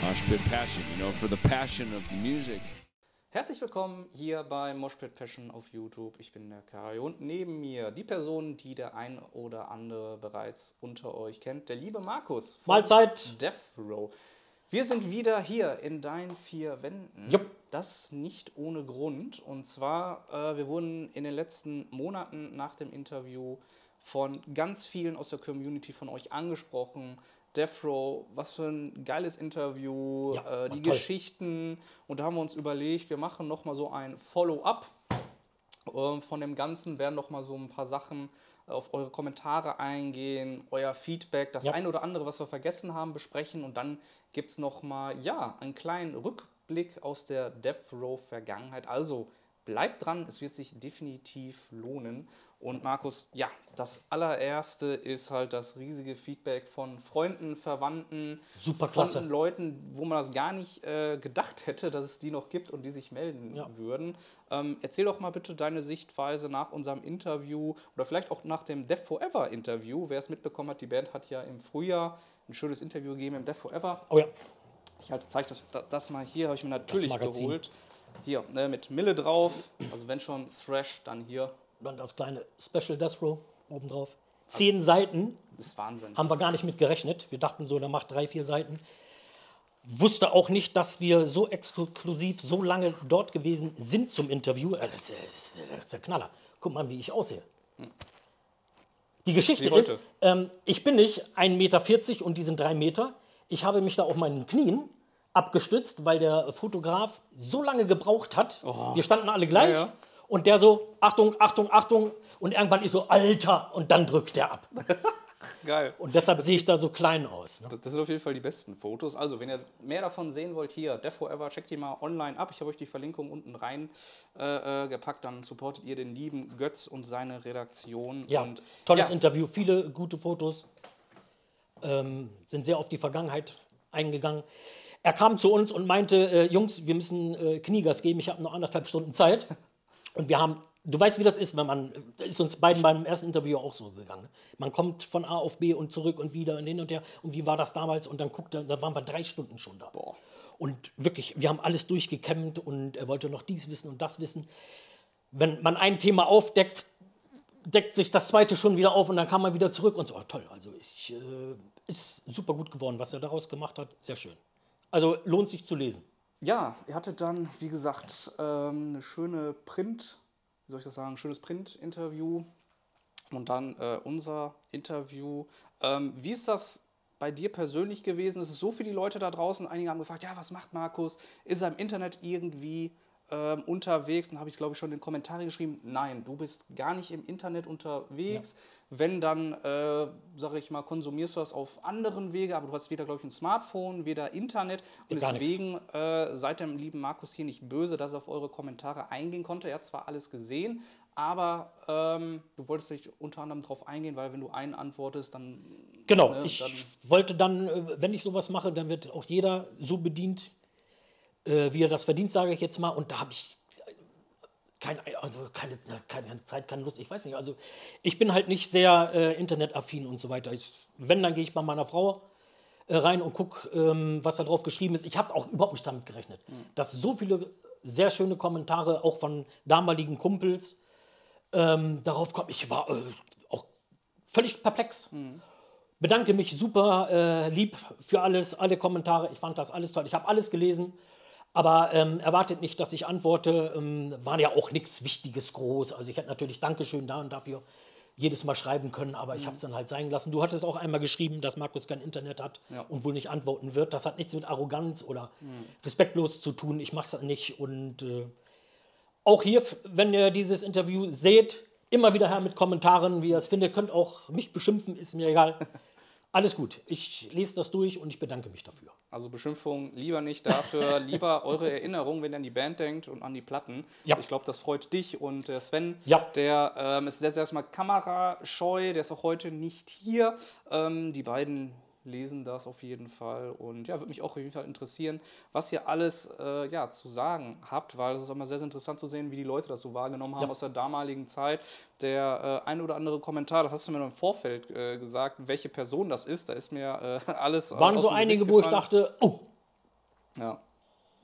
Moshpit Passion, for the passion of music. Herzlich willkommen hier bei Moshpit Passion auf YouTube. Ich bin der Kai und neben mir die Person, die der ein oder andere bereits unter euch kennt, der liebe Markus von Mahlzeit. Death Row. Wir sind wieder hier in deinen vier Wänden. Jupp. Das nicht ohne Grund. Und zwar, wir wurden in den letzten Monaten nach dem Interview von ganz vielen aus der Community von euch angesprochen. Death Row, was für ein geiles Interview, Ja, die toll. Geschichten. Und da haben wir uns überlegt, wir machen nochmal so ein Follow-up von dem Ganzen, werden nochmal so ein paar Sachen auf eure Kommentare eingehen, euer Feedback, das eine oder andere, was wir vergessen haben, besprechen. Und dann gibt es nochmal, einen kleinen Rückblick aus der Death Row Vergangenheit. Also bleibt dran, es wird sich definitiv lohnen. Und Markus, das allererste ist halt das riesige Feedback von Freunden, Verwandten, Superklasse. von Leuten, wo man das gar nicht gedacht hätte, dass es die noch gibt und die sich melden würden. Erzähl doch mal bitte deine Sichtweise nach unserem Interview oder vielleicht auch nach dem Death Forever Interview. Wer es mitbekommen hat, die Band hat ja im Frühjahr ein schönes Interview gegeben im Death Forever. Oh ja. Ich zeige das mal hier, habe ich mir natürlich Magazin. geholt. Hier, mit Mille drauf, also wenn schon Thrash, dann hier. Dann das kleine Special Death Row obendrauf. 10 Seiten. Das ist Wahnsinn. Haben wir gar nicht mit gerechnet. Wir dachten so, der macht 3, 4 Seiten. Wusste auch nicht, dass wir so exklusiv so lange dort gewesen sind zum Interview. Das ist der Knaller. Guck mal, wie ich aussehe. Die Geschichte ist, ich bin nicht 1,40 Meter und die sind 3 Meter. Ich habe mich da auf meinen Knien abgestützt, weil der Fotograf so lange gebraucht hat. Wir standen alle gleich. Ja. Und der so, Achtung, Achtung, Achtung. Und irgendwann ist so, Alter. Und dann drückt der ab. Geil. Und deshalb sehe ich da so klein aus. Ne? Das sind auf jeden Fall die besten Fotos. Also, wenn ihr mehr davon sehen wollt, hier, Death Forever, checkt die mal online ab. Ich habe euch die Verlinkung unten rein gepackt. Dann supportet ihr den lieben Götz und seine Redaktion. Ja, und, tolles Interview, viele gute Fotos. Sind sehr auf die Vergangenheit eingegangen. Er kam zu uns und meinte, Jungs, wir müssen Kniegas geben. Ich habe noch 1,5 Stunden Zeit. Und wir haben, du weißt, wie das ist, das ist uns beiden beim ersten Interview auch so gegangen. Man kommt von A auf B und zurück und wieder und hin und her. Und wie war das damals? Und dann da waren wir 3 Stunden schon da. Boah. Und wirklich, wir haben alles durchgekämmt und er wollte noch dies wissen und das wissen. Wenn man ein Thema aufdeckt, deckt sich das zweite schon wieder auf und dann kam man wieder zurück und so. Oh, toll, also ist super gut geworden, was er daraus gemacht hat. Sehr schön. Also lohnt sich zu lesen. Ja, ihr hattet dann, wie gesagt, eine schöne schönes Print-Interview und dann unser Interview. Wie ist das bei dir persönlich gewesen? Es ist so viele Leute da draußen, einige haben gefragt, was macht Markus? Ist er im Internet irgendwie unterwegs? Und habe ich, glaube ich, schon in den Kommentaren geschrieben, nein, du bist gar nicht im Internet unterwegs. Ja. Wenn, dann, sage ich mal, konsumierst du das auf anderen Wege, aber du hast weder, glaube ich, ein Smartphone, weder Internet. Und deswegen seid dem lieben Markus hier nicht böse, dass er auf eure Kommentare eingehen konnte. Er hat zwar alles gesehen, aber du wolltest nicht unter anderem darauf eingehen, weil wenn du einen antwortest, dann... Genau, ich wollte dann, wenn ich sowas mache, dann wird auch jeder so bedient, wie er das verdient, sage ich jetzt mal. Und da habe ich keine Zeit, keine Lust, ich weiß nicht. Also ich bin halt nicht sehr internetaffin und so weiter. Wenn, dann gehe ich bei meiner Frau rein und gucke, was da drauf geschrieben ist. Ich habe auch überhaupt nicht damit gerechnet, dass so viele sehr schöne Kommentare, auch von damaligen Kumpels, darauf kommen. Ich war auch völlig perplex. Bedanke mich super lieb für alles, alle Kommentare. Ich fand das alles toll. Ich habe alles gelesen. Aber erwartet nicht, dass ich antworte. War ja auch nichts Wichtiges groß. Also ich hätte natürlich Dankeschön da und dafür jedes Mal schreiben können, aber ich habe es dann halt sein gelassen. Du hattest auch einmal geschrieben, dass Markus kein Internet hat und wohl nicht antworten wird. Das hat nichts mit Arroganz oder respektlos zu tun. Ich mache es nicht. Und auch hier, wenn ihr dieses Interview seht, immer wieder her mit Kommentaren, wie ihr es findet. Könnt auch mich beschimpfen, ist mir egal. Alles gut. Ich lese das durch und ich bedanke mich dafür. Also Beschimpfung lieber nicht dafür, lieber eure Erinnerung, wenn ihr an die Band denkt und an die Platten. Ja. Ich glaube, das freut dich und der Sven, Ja. der ist sehr, erstmal kamerascheu, der ist auch heute nicht hier. Die beiden lesen das auf jeden Fall und würde mich auch auf jeden Fall interessieren, was ihr alles zu sagen habt, weil es ist immer sehr, sehr interessant zu sehen, wie die Leute das so wahrgenommen haben aus der damaligen Zeit. Der ein oder andere Kommentar, das hast du mir im Vorfeld gesagt, welche Person das ist, da ist mir alles waren so einige, wo ich dachte, oh, Ja.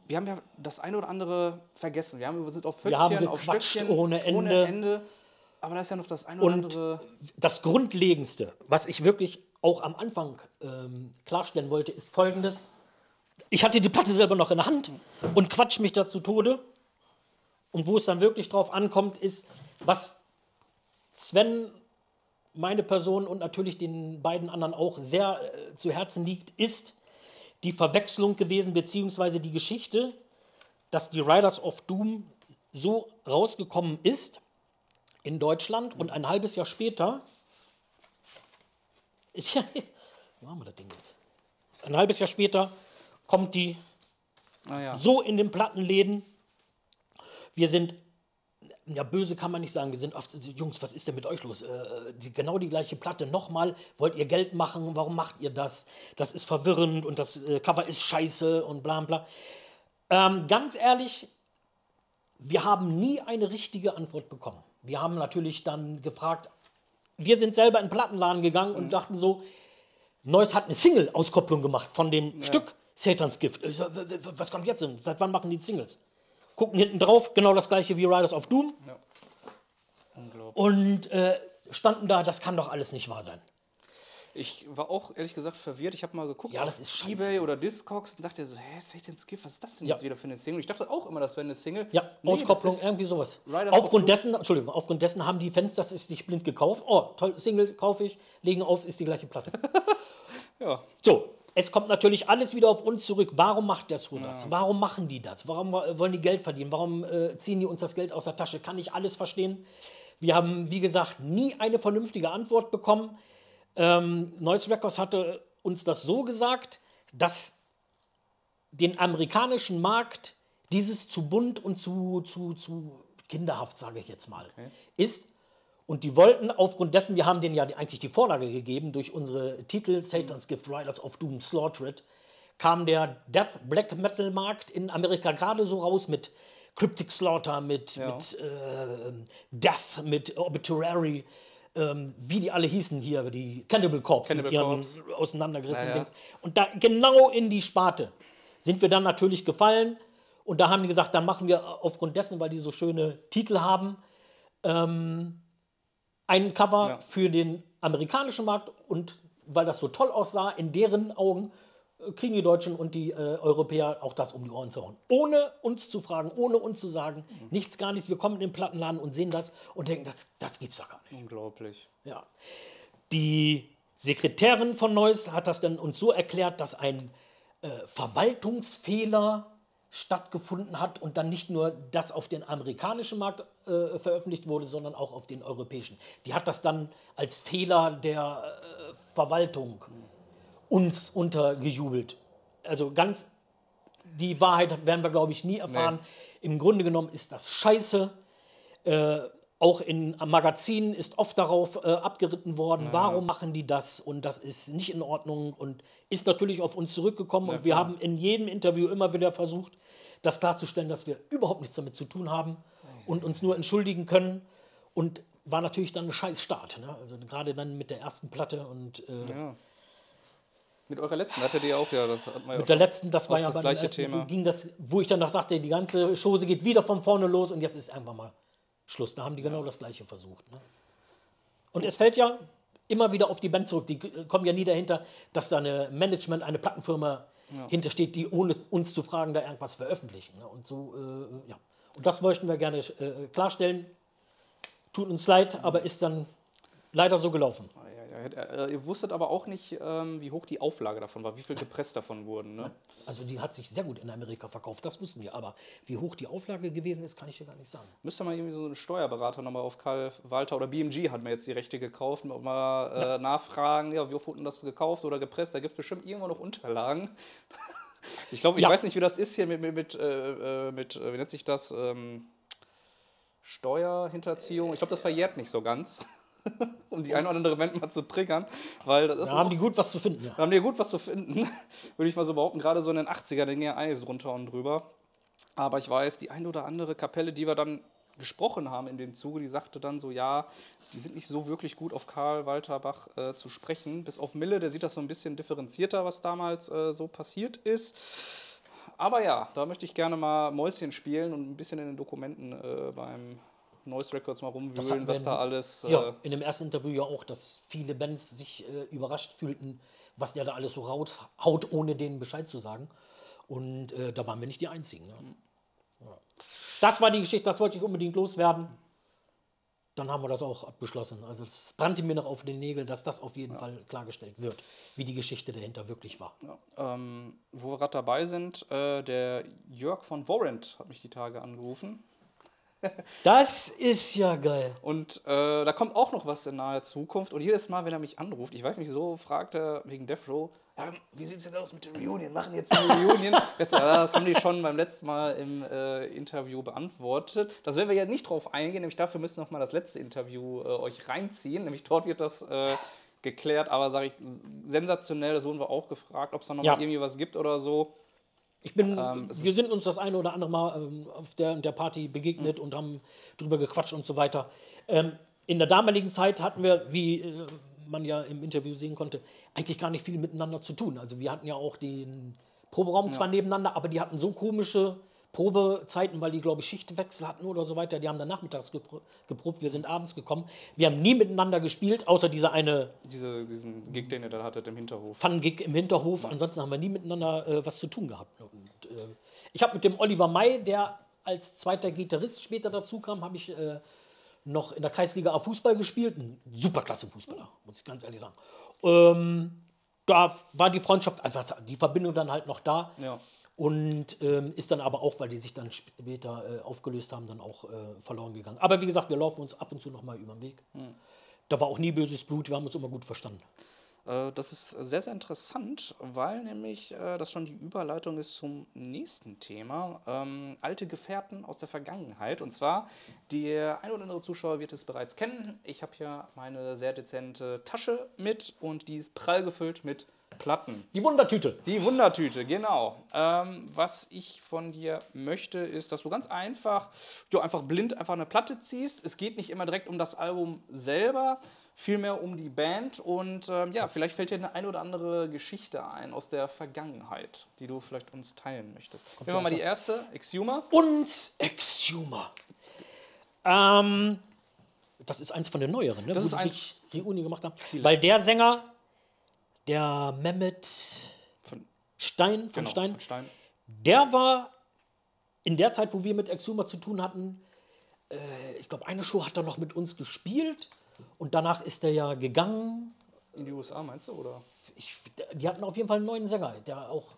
Wir haben ja das eine oder andere vergessen. Wir sind auf Wir haben Pfötchen, auf gequatscht Stöckchen, ohne Ende. Aber da ist ja noch das eine oder Und andere. das Grundlegendste, was ich wirklich auch am Anfang klarstellen wollte, ist Folgendes. Ich hatte die Platte selber noch in der Hand und quatsch mich da zu Tode. Und wo es dann wirklich drauf ankommt, ist, was Sven, meine Person und natürlich den beiden anderen auch sehr zu Herzen liegt, ist die Verwechslung gewesen, beziehungsweise die Geschichte, dass die Riders of Doom so rausgekommen ist in Deutschland und ein halbes Jahr später, wo haben wir das Ding jetzt? Ein halbes Jahr später kommt die so in den Plattenläden. Wir sind, ja böse kann man nicht sagen, wir sind oft, Jungs, was ist denn mit euch los? Genau die gleiche Platte nochmal, wollt ihr Geld machen, warum macht ihr das? Das ist verwirrend und das Cover ist scheiße und bla bla. Ganz ehrlich, wir haben nie eine richtige Antwort bekommen. Wir haben natürlich dann gefragt, wir sind selber in den Plattenladen gegangen und dachten so, Neuss hat eine Single-Auskopplung gemacht von dem Stück Satans Gift. Was kommt jetzt denn? Seit wann machen die Singles? Gucken hinten drauf, genau das gleiche wie Riders of Doom. Ja. Unglaublich. Und standen da, das kann doch alles nicht wahr sein. Ich war auch ehrlich gesagt verwirrt. Ich habe mal geguckt Ja, das auf ist scheiße. eBay oder Discogs und dachte so, Satan's Gift, was ist das denn Ja. jetzt wieder für eine Single? Ich dachte auch immer, das wäre eine Single. Ja, Nee, Auskopplung, das ist irgendwie sowas. Riders of Aufgrund dessen haben die Fans das ist nicht blind gekauft. Oh, toll, Single kaufe ich, legen auf, ist die gleiche Platte. Ja. So, es kommt natürlich alles wieder auf uns zurück. Warum macht der so das? Warum machen die das? Warum wollen die Geld verdienen? Warum ziehen die uns das Geld aus der Tasche? Kann ich alles verstehen. Wir haben, wie gesagt, nie eine vernünftige Antwort bekommen. Noise Records hatte uns das so gesagt, dass den amerikanischen Markt dieses zu bunt und zu kinderhaft, sage ich jetzt mal, ist. Und die wollten aufgrund dessen, wir haben denen ja eigentlich die Vorlage gegeben, durch unsere Titel Satan's Gift, Riders of Doom, Slaughtered, kam der Death Black Metal Markt in Amerika gerade so raus mit Cryptic Slaughter, mit Death, mit Obituary, wie die alle hießen hier, die Cannibal Corpse mit ihren auseinandergerissenen Dings. Und da genau in die Sparte sind wir dann natürlich gefallen. Und da haben die gesagt, dann machen wir aufgrund dessen, weil die so schöne Titel haben, ein Cover für den amerikanischen Markt. Und weil das so toll aussah, in deren Augen kriegen die Deutschen und die Europäer auch das um die Ohren zu hauen. Ohne uns zu fragen, ohne uns zu sagen, nichts, gar nichts. Wir kommen in den Plattenladen und sehen das und denken, das gibt's doch gar nicht. Unglaublich. Ja. Die Sekretärin von Neuss hat das dann uns so erklärt, dass ein Verwaltungsfehler stattgefunden hat und dann nicht nur das auf den amerikanischen Markt veröffentlicht wurde, sondern auch auf den europäischen. Die hat das dann als Fehler der Verwaltung uns untergejubelt. Also ganz die Wahrheit werden wir, glaube ich, nie erfahren. Nee. Im Grunde genommen ist das scheiße. Auch in Magazinen ist oft darauf abgeritten worden, warum machen die das und das ist nicht in Ordnung und ist natürlich auf uns zurückgekommen und wir haben in jedem Interview immer wieder versucht, das klarzustellen, dass wir überhaupt nichts damit zu tun haben und uns nur entschuldigen können und war natürlich dann ein scheiß Start, ne? Also gerade dann mit der ersten Platte und mit eurer letzten hattet ihr auch, das hat man ja mit der letzten, das war ja das gleiche Thema. Ging das, wo ich dann noch sagte, die ganze Chose geht wieder von vorne los und jetzt ist einfach mal Schluss. Da haben die genau das Gleiche versucht. Ne? Und es fällt ja immer wieder auf die Band zurück. Die kommen ja nie dahinter, dass da eine Management, eine Plattenfirma hintersteht, die ohne uns zu fragen da irgendwas veröffentlichen. Ne? Und so, Und das möchten wir gerne klarstellen. Tut uns leid, aber ist dann leider so gelaufen. Ihr wusstet aber auch nicht, wie hoch die Auflage davon war, wie viel gepresst davon wurden. Ne? Also die hat sich sehr gut in Amerika verkauft, das wussten wir. Aber wie hoch die Auflage gewesen ist, kann ich dir gar nicht sagen. Müsste mal irgendwie so einen Steuerberater nochmal auf Karl Walter oder BMG hat mir jetzt die Rechte gekauft, mal nachfragen, wie oft wurden das gekauft oder gepresst. Da gibt es bestimmt irgendwo noch Unterlagen. Ich glaube, ich weiß nicht, wie das ist hier mit wie nennt sich das? Steuerhinterziehung. Ich glaube, das verjährt nicht so ganz. Um die eine oder andere Band mal zu triggern. Weil das ist haben die gut was zu finden. Da haben die gut was zu finden, würde ich mal so behaupten. Gerade so in den 80ern, da ging ja einiges drunter und drüber. Aber ich weiß, die eine oder andere Kapelle, die wir dann gesprochen haben in dem Zuge, die sagte dann so, ja, die sind nicht so wirklich gut auf Karl Walter Bach zu sprechen. Bis auf Mille, der sieht das so ein bisschen differenzierter, was damals so passiert ist. aber ja, da möchte ich gerne mal Mäuschen spielen und ein bisschen in den Dokumenten beim Noise Records mal rumwühlen, was da alles... ja, in dem ersten Interview ja auch, dass viele Bands sich überrascht fühlten, was der da alles so haut, ohne denen Bescheid zu sagen. Und da waren wir nicht die Einzigen. Ne? Ja. Das war die Geschichte, das wollte ich unbedingt loswerden. Dann haben wir das auch abgeschlossen. Also es brannte mir noch auf den Nägeln, dass das auf jeden Fall klargestellt wird, wie die Geschichte dahinter wirklich war. Ja. Wo wir gerade dabei sind, der Jörg von Warrant hat mich die Tage angerufen. Das ist ja geil. Und da kommt auch noch was in naher Zukunft. Und jedes Mal, wenn er mich anruft, ich weiß nicht, so fragt er wegen Death Row, ja, wie sieht es denn aus mit der Reunion? Machen jetzt eine Reunion? Das haben die schon beim letzten Mal im Interview beantwortet. Das werden wir ja nicht drauf eingehen, nämlich dafür müssen wir noch mal das letzte Interview euch reinziehen. Nämlich dort wird das geklärt, aber sage ich, sensationell, das wurden wir auch gefragt, ob es da noch mal irgendwie was gibt oder so. Wir sind uns das eine oder andere Mal auf der Party begegnet und haben drüber gequatscht und so weiter. In der damaligen Zeit hatten wir, wie man ja im Interview sehen konnte, eigentlich gar nicht viel miteinander zu tun. Also wir hatten ja auch den Proberaum zwar nebeneinander, aber die hatten so komische Probezeiten, weil die, glaube ich, Schichtwechsel hatten oder so weiter. Die haben dann nachmittags geprobt, wir sind abends gekommen. Wir haben nie miteinander gespielt, außer diesen Gig, den ihr da hattet im Hinterhof. Fun-Gig im Hinterhof. Ansonsten haben wir nie miteinander was zu tun gehabt. Und, ich habe mit dem Oliver May, der als zweiter Gitarrist später dazu kam, habe ich noch in der Kreisliga A Fußball gespielt. Ein superklasse Fußballer, muss ich ganz ehrlich sagen. Da war die Freundschaft, also die Verbindung dann halt noch da. Ja. Und ist dann aber auch, weil die sich dann später aufgelöst haben, dann auch verloren gegangen. Aber wie gesagt, wir laufen uns ab und zu noch mal über den Weg. Da war auch nie böses Blut, wir haben uns immer gut verstanden. Das ist sehr, sehr interessant, weil nämlich das schon die Überleitung ist zum nächsten Thema. Alte Gefährten aus der Vergangenheit. Und zwar, der ein oder andere Zuschauer wird es bereits kennen. Ich habe hier meine sehr dezente Tasche mit und die ist prall gefüllt mit Platten. Die Wundertüte. Die Wundertüte, genau. Was ich von dir möchte, ist, dass du ganz einfach, einfach blind einfach eine Platte ziehst. Es geht nicht immer direkt um das Album selber, vielmehr um die Band. Und vielleicht fällt dir eine oder andere Geschichte ein aus der Vergangenheit, die du vielleicht uns teilen möchtest. Nehmen wir mal die erste, Exhumer. Exhumer. Das ist eins von den neueren, ne? Das wo ist die sich Reunion gemacht haben. Weil der Sänger, der Mehmet Stein, von Stein, der war in der Zeit, wo wir mit Exhumer zu tun hatten, ich glaube, eine Show hat er noch mit uns gespielt und danach ist er ja gegangen. In die USA, meinst du, oder? Die hatten auf jeden Fall einen neuen Sänger, der auch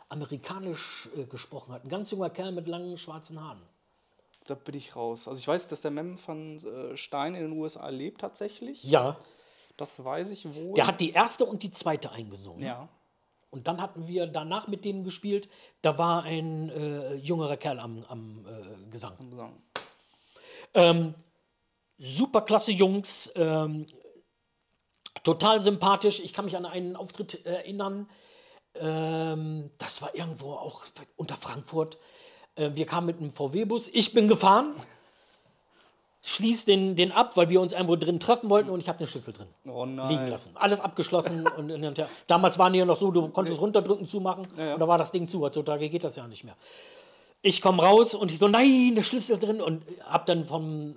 amerikanisch gesprochen hat. Ein ganz junger Kerl mit langen schwarzen Haaren. Da bin ich raus. Also ich weiß, dass der Mem von Stein in den USA lebt tatsächlich. Ja. Das weiß ich wohl. Der hat die erste und die zweite eingesungen. Ja. Und dann hatten wir danach mit denen gespielt. Da war ein jüngerer Kerl am Gesang. Super klasse Jungs. Total sympathisch. Ich kann mich an einen Auftritt erinnern. Das war irgendwo auch unter Frankfurt. Wir kamen mit einem VW-Bus. Ich bin gefahren. Schließ den ab, weil wir uns irgendwo drin treffen wollten und ich habe den Schlüssel drin liegen lassen. Alles abgeschlossen. und damals waren die ja noch so, du konntest runterdrücken, zumachen und da war das Ding zu. Heutzutage geht das ja nicht mehr. Ich komme raus und ich so, nein, der Schlüssel drin und habe dann vom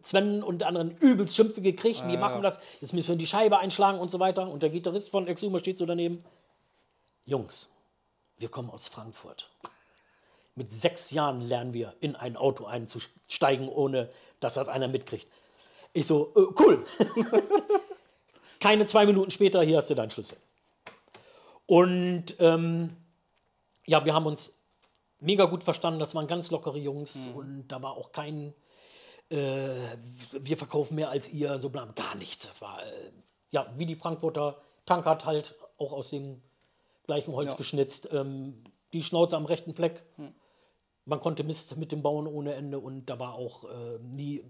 Sven und anderen übelst Schimpfe gekriegt. Wie machen wir das? Jetzt müssen wir die Scheibe einschlagen und so weiter. Und der Gitarrist von Exhumer steht so daneben. Jungs, wir kommen aus Frankfurt. Mit 6 Jahren lernen wir, in ein Auto einzusteigen, ohne dass das einer mitkriegt. Ich so, cool. Keine 2 Minuten später, hier hast du deinen Schlüssel. Und wir haben uns mega gut verstanden. Das waren ganz lockere Jungs und da war auch kein, wir verkaufen mehr als ihr, so bla, gar nichts. Das war, wie die Frankfurter Tankard halt, auch aus dem gleichen Holz geschnitzt. Die Schnauze am rechten Fleck. Man konnte Mist mit dem bauen ohne Ende und da war auch nie,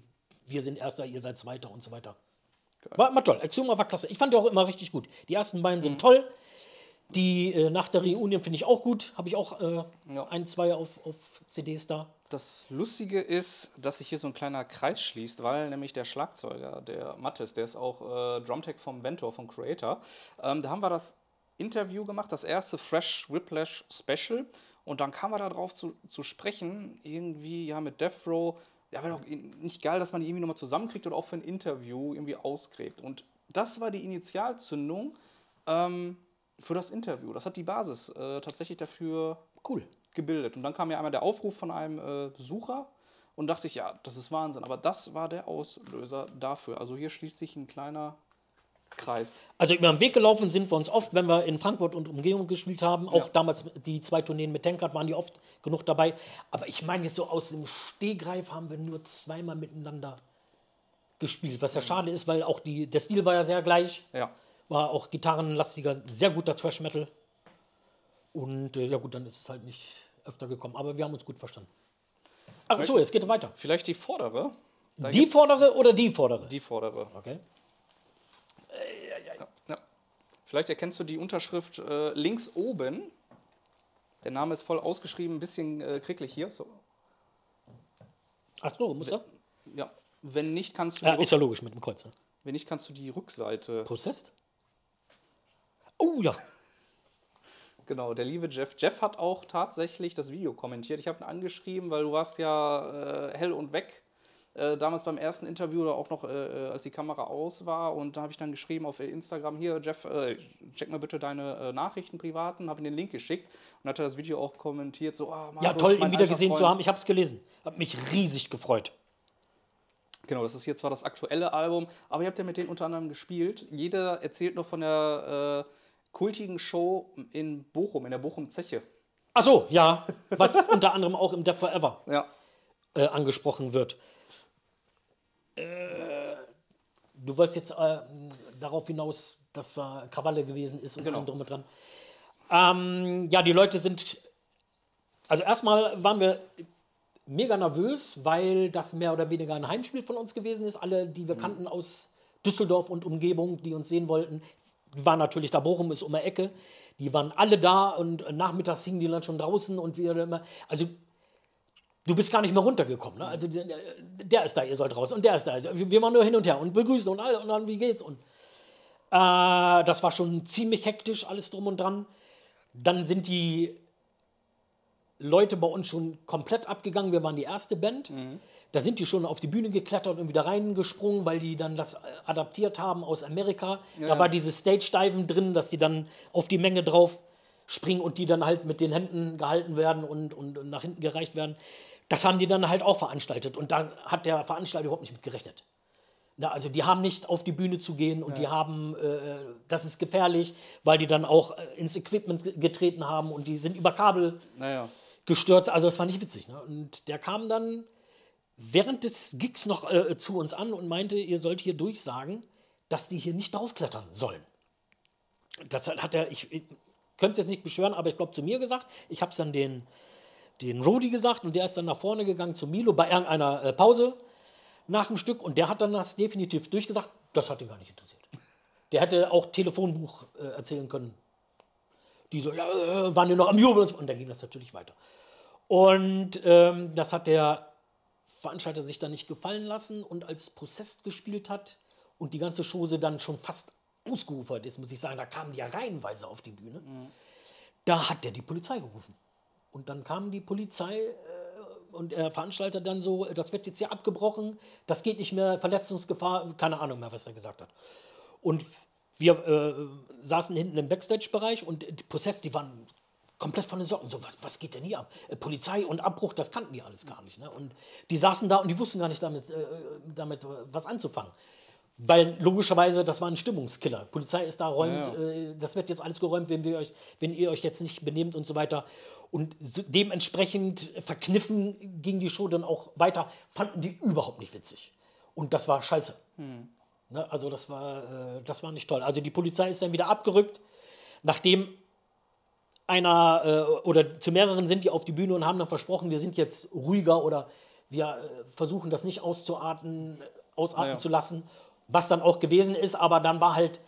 wir sind Erster, ihr seid Zweiter und so weiter. War immer toll. Exhumer war klasse. Ich fand die auch immer richtig gut. Die ersten beiden sind toll. Die nach der Reunion finde ich auch gut. Habe ich auch 1, 2 auf CDs da. Das Lustige ist, dass sich hier so ein kleiner Kreis schließt, weil nämlich der Schlagzeuger, der Mattes, der ist auch Drumtech vom Ventor, vom Creator. Da haben wir das Interview gemacht, das erste Fresh Whiplash Special. Und dann kamen wir da drauf zu sprechen, irgendwie, ja, mit Death Row. Ja, wäre doch nicht geil, dass man die irgendwie nochmal zusammenkriegt oder auch für ein Interview irgendwie ausgräbt. Und das war die Initialzündung für das Interview. Das hat die Basis tatsächlich dafür gebildet. Und dann kam ja einmal der Aufruf von einem Besucher und dachte ich, ja, das ist Wahnsinn. Aber das war der Auslöser dafür. Also hier schließt sich ein kleiner Kreis. Also über den Weg gelaufen sind wir uns oft, wenn wir in Frankfurt und Umgebung gespielt haben. Auch damals die 2 Tourneen mit Tankard waren die oft genug dabei. Aber ich meine jetzt so aus dem Stehgreif haben wir nur 2-mal miteinander gespielt. Was ja schade ist, weil auch der Stil war ja sehr gleich. Ja. War auch gitarrenlastiger, sehr guter Thrash-Metal. Und ja gut, dann ist es halt nicht öfter gekommen. Aber wir haben uns gut verstanden. Ach so, jetzt geht es weiter. Vielleicht die vordere. Die vordere oder die vordere? Die vordere. Okay. Ja. Vielleicht erkennst du die Unterschrift links oben. Der Name ist voll ausgeschrieben, ein bisschen kricklig hier. So. Ach so, muss er? Ja. Wenn nicht, kannst du Ist ja logisch mit dem Kreuz. Ne? Wenn nicht, kannst du die Rückseite. Prozess? Oh ja. Genau, der liebe Jeff. Jeff hat auch tatsächlich das Video kommentiert. Ich habe ihn angeschrieben, weil du warst ja hell und weg. Damals beim ersten Interview oder auch noch, als die Kamera aus war. Und da habe ich dann geschrieben auf Instagram, hier, Jeff, check mal bitte deine Nachrichten privaten. Habe ihm den Link geschickt und hat das Video auch kommentiert. So, Markus, ja, toll, ihn wieder gesehen zu haben. Ich habe es gelesen. Habe mich riesig gefreut. Genau, das ist hier zwar das aktuelle Album, aber ihr habt ja mit denen unter anderem gespielt. Jeder erzählt nur von der kultigen Show in Bochum, in der Bochum-Zeche. Ach so, ja. Was unter anderem auch im Death Forever angesprochen wird. Du wolltest jetzt darauf hinaus, dass Krawalle gewesen ist und allem drum und dran. Ja, die Leute sind... Also erstmal waren wir mega nervös, weil das mehr oder weniger ein Heimspiel von uns gewesen ist. Alle, die wir kannten aus Düsseldorf und Umgebung, die uns sehen wollten, die waren natürlich da. Bochum ist um die Ecke. Die waren alle da und nachmittags hingen die dann schon draußen und wir immer. Also du bist gar nicht mehr runtergekommen. Ne? Also der ist da, ihr sollt raus und der ist da. Wir waren nur hin und her und begrüßen und alle und dann, wie geht's? Und das war schon ziemlich hektisch, alles drum und dran. Dann sind die Leute bei uns schon komplett abgegangen. Wir waren die erste Band. Da sind die schon auf die Bühne geklettert und wieder reingesprungen, weil die dann das adaptiert haben aus Amerika. Ja, da war diese Stage-Diven drin, dass die dann auf die Menge drauf springen und die dann halt mit den Händen gehalten werden und nach hinten gereicht werden. Das haben die dann halt auch veranstaltet. Und da hat der Veranstalter überhaupt nicht mit gerechnet. Na, also die haben nicht auf die Bühne zu gehen und die haben, das ist gefährlich, weil die dann auch ins Equipment getreten haben und die sind über Kabel gestürzt. Also das war nicht witzig. Ne? Und der kam dann während des Gigs noch zu uns an und meinte, ihr sollt hier durchsagen, dass die hier nicht draufklettern sollen. Das hat er, ich könnte es jetzt nicht beschwören, aber ich glaube zu mir gesagt. Ich habe es dann den Rudi gesagt und der ist dann nach vorne gegangen zu Milo bei irgendeiner Pause nach dem Stück und der hat dann das definitiv durchgesagt. Das hat ihn gar nicht interessiert. Der hätte auch Telefonbuch erzählen können. Die so, ja, waren die noch am Jubeln und dann ging das natürlich weiter. Und das hat der Veranstalter sich dann nicht gefallen lassen und als Prozess gespielt hat und die ganze Chose dann schon fast ausgeufert ist, muss ich sagen, da kamen die ja reihenweise auf die Bühne. Da hat der die Polizei gerufen. Und dann kam die Polizei und der Veranstalter dann so, das wird jetzt hier abgebrochen, das geht nicht mehr, Verletzungsgefahr, keine Ahnung mehr, was er gesagt hat. Und wir saßen hinten im Backstage-Bereich und die Prozess, die waren komplett von den Socken. So, was geht denn hier ab? Polizei und Abbruch, das kannten die alles gar nicht. Ne? Und die saßen da und die wussten gar nicht damit was anzufangen. Weil logischerweise, das war ein Stimmungskiller. Polizei ist da, räumt, das wird jetzt alles geräumt, wenn ihr euch jetzt nicht benehmt und so weiter. Und dementsprechend verkniffen ging die Show dann auch weiter, fanden die überhaupt nicht witzig. Und das war scheiße. Ne? Also das war nicht toll. Also die Polizei ist dann wieder abgerückt, nachdem einer oder zu mehreren sind die auf die Bühne und haben dann versprochen, wir sind jetzt ruhiger oder wir versuchen das nicht ausatmen zu lassen, was dann auch gewesen ist, aber dann war halt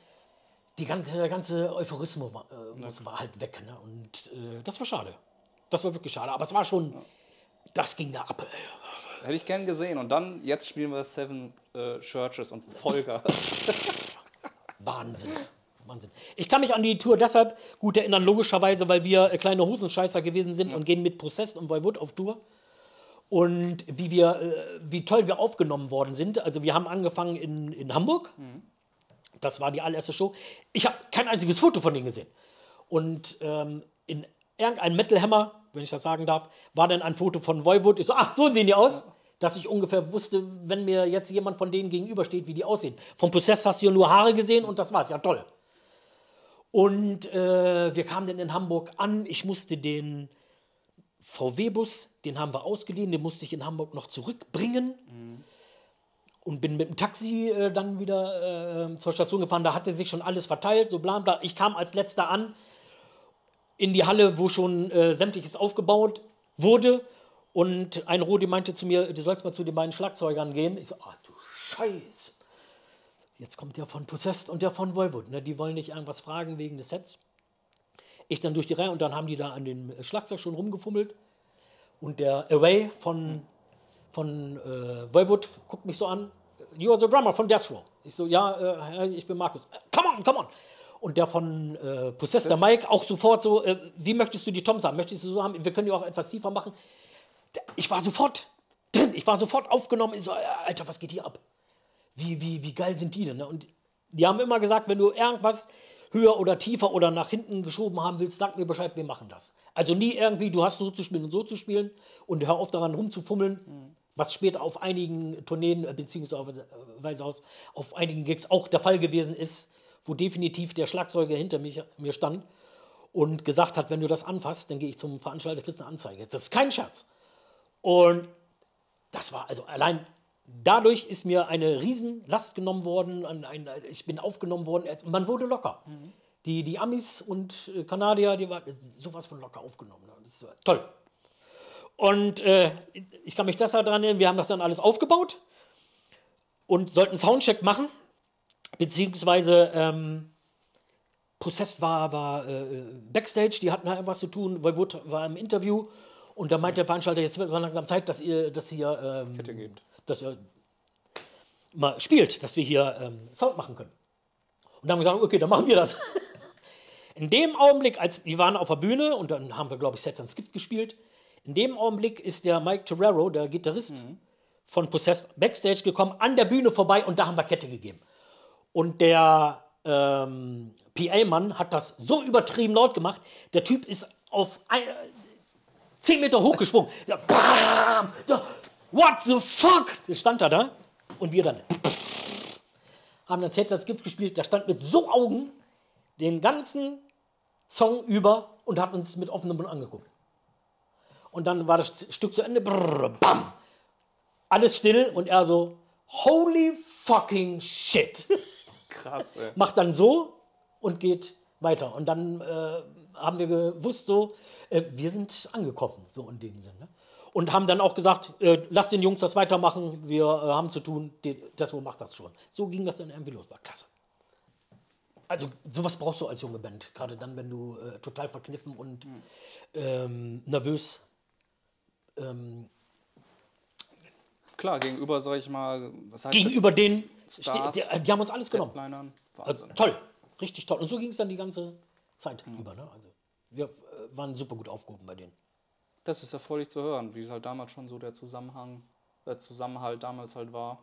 der ganze Euphorismus war halt weg. Ne? Und das war schade. Das war wirklich schade. Aber es war schon, das ging da ab. Hätte ich gern gesehen. Und dann, jetzt spielen wir Seven Churches und Volker. Wahnsinn. Wahnsinn. Ich kann mich an die Tour deshalb gut erinnern, logischerweise, weil wir kleine Hosenscheißer gewesen sind und gehen mit Prozess und Voivod auf Tour. Und wie toll wir aufgenommen worden sind. Also wir haben angefangen in Hamburg. Das war die allererste Show. Ich habe kein einziges Foto von denen gesehen. Und in irgendein Metal Hammer, wenn ich das sagen darf, war dann ein Foto von Voivod. Ich so, ach, so sehen die aus. Dass ich ungefähr wusste, wenn mir jetzt jemand von denen gegenübersteht, wie die aussehen. Vom Prozess hast du ja nur Haare gesehen und das war's. Ja, toll. Und wir kamen dann in Hamburg an. Ich musste den VW-Bus, den haben wir ausgeliehen, den musste ich in Hamburg noch zurückbringen. Und bin mit dem Taxi dann wieder zur Station gefahren. Da hatte sich schon alles verteilt, so bla bla. Ich kam als letzter an in die Halle, wo schon sämtliches aufgebaut wurde. Und ein Rodi meinte zu mir, du sollst mal zu den beiden Schlagzeugern gehen. Ich so, ach du Scheiße. Jetzt kommt der von Possessed und der von Voivod. Ne? Die wollen nicht irgendwas fragen wegen des Sets. Ich dann durch die Reihe und dann haben die da an dem Schlagzeug schon rumgefummelt. Und der Away von Voivod guckt mich so an. You are the drummer von Death Row. Ich so, ja, ich bin Markus. Come on. Und der von Possessed, der Mike, auch sofort so, wie möchtest du die Toms haben? Möchtest du so haben? Wir können die auch etwas tiefer machen. Ich war sofort drin. Ich war sofort aufgenommen. Ich so, Alter, was geht hier ab? Wie geil sind die denn? Ne? Und die haben immer gesagt, wenn du irgendwas höher oder tiefer oder nach hinten geschoben haben willst, sag mir Bescheid, wir machen das. Also nie irgendwie, du hast so zu spielen und so zu spielen und hör auf daran rumzufummeln, was später auf einigen Tourneen beziehungsweise auf einigen Gigs auch der Fall gewesen ist, wo definitiv der Schlagzeuger hinter mir stand und gesagt hat, wenn du das anfasst, dann gehe ich zum Veranstalter, kriegst eine Anzeige. Das ist kein Scherz. Und das war, also allein dadurch ist mir eine Riesenlast genommen worden, ich bin aufgenommen worden, man wurde locker. Die Amis und Kanadier, die waren sowas von locker aufgenommen. Das ist toll. Und ich kann mich deshalb daran erinnern, wir haben das dann alles aufgebaut und sollten einen Soundcheck machen, beziehungsweise Possessed war Backstage, die hatten halt was zu tun, Voivod war im Interview und da meinte der Veranstalter, jetzt wird mal langsam Zeit, dass ihr das hier Kette gebt. Dass ihr mal spielt, dass wir hier Sound machen können. Und dann haben wir gesagt, okay, dann machen wir das. In dem Augenblick, als wir waren auf der Bühne und dann haben wir, glaube ich, Sets and Skift gespielt, in dem Augenblick ist der Mike Torero, der Gitarrist von Possessed, Backstage gekommen, an der Bühne vorbei und da haben wir Kette gegeben. Und der PA-Mann hat das so übertrieben laut gemacht, der Typ ist auf 10 Meter hochgesprungen. Bam! What the fuck? Der stand da und wir dann haben dann Sets als Gift gespielt. Der stand mit so Augen den ganzen Song über und hat uns mit offenem Mund angeguckt. Und dann war das Stück zu Ende. Brrr, bam! Alles still und er so, holy fucking shit. Krass, ey. Macht dann so und geht weiter. Und dann haben wir gewusst, so, wir sind angekommen, so in dem Sinne. Und haben dann auch gesagt, lasst den Jungs das weitermachen, wir haben zu tun, das macht das schon. So ging das dann irgendwie los, war klasse. Also sowas brauchst du als junge Band, gerade dann, wenn du total verkniffen und nervös. Klar, gegenüber, sag ich mal, was heißt Gegenüber denen, Stars, die haben uns alles genommen. Headlinern. Wahnsinn. Toll, richtig toll. Und so ging es dann die ganze Zeit über. Ne? Also, wir waren super gut aufgehoben bei denen. Das ist erfreulich zu hören, wie es halt damals schon so der Zusammenhalt damals halt war.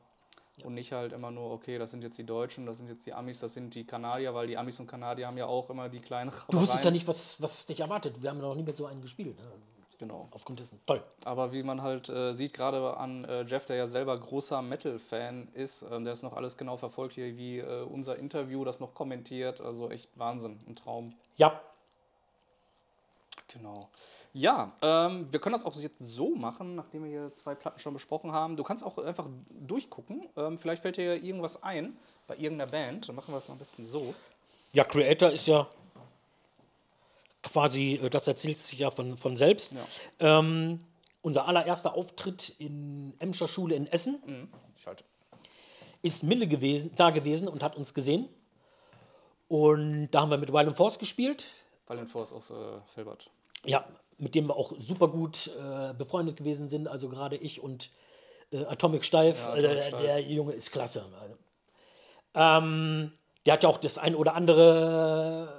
Ja. Und nicht halt immer nur, okay, das sind jetzt die Deutschen, das sind jetzt die Amis, das sind die Kanadier, weil die Amis und Kanadier haben ja auch immer die kleinen Rabereien. Du wusstest ja nicht, was dich erwartet. Wir haben ja noch nie mit so einem gespielt. Ne? Genau. Aufgrund dessen. Toll. Aber wie man halt sieht, gerade an Jeff, der ja selber großer Metal-Fan ist, der ist noch alles genau verfolgt hier, wie unser Interview das noch kommentiert. Also echt Wahnsinn, ein Traum. Ja. Genau. Ja, wir können das auch jetzt so machen, nachdem wir hier 2 Platten schon besprochen haben. Du kannst auch einfach durchgucken. Vielleicht fällt dir irgendwas ein bei irgendeiner Band. Dann machen wir es am besten so. Ja, Creator ist ja quasi, das erzählt sich ja von selbst. Ja. Unser allererster Auftritt in Emscher Schule in Essen ist Mille da gewesen und hat uns gesehen. Und da haben wir mit Violent Force gespielt. Violent Force aus Velbert. Ja, mit dem wir auch super gut befreundet gewesen sind. Also gerade ich und Atomic Steif. Ja, der Junge ist klasse. Der hat ja auch die eine oder andere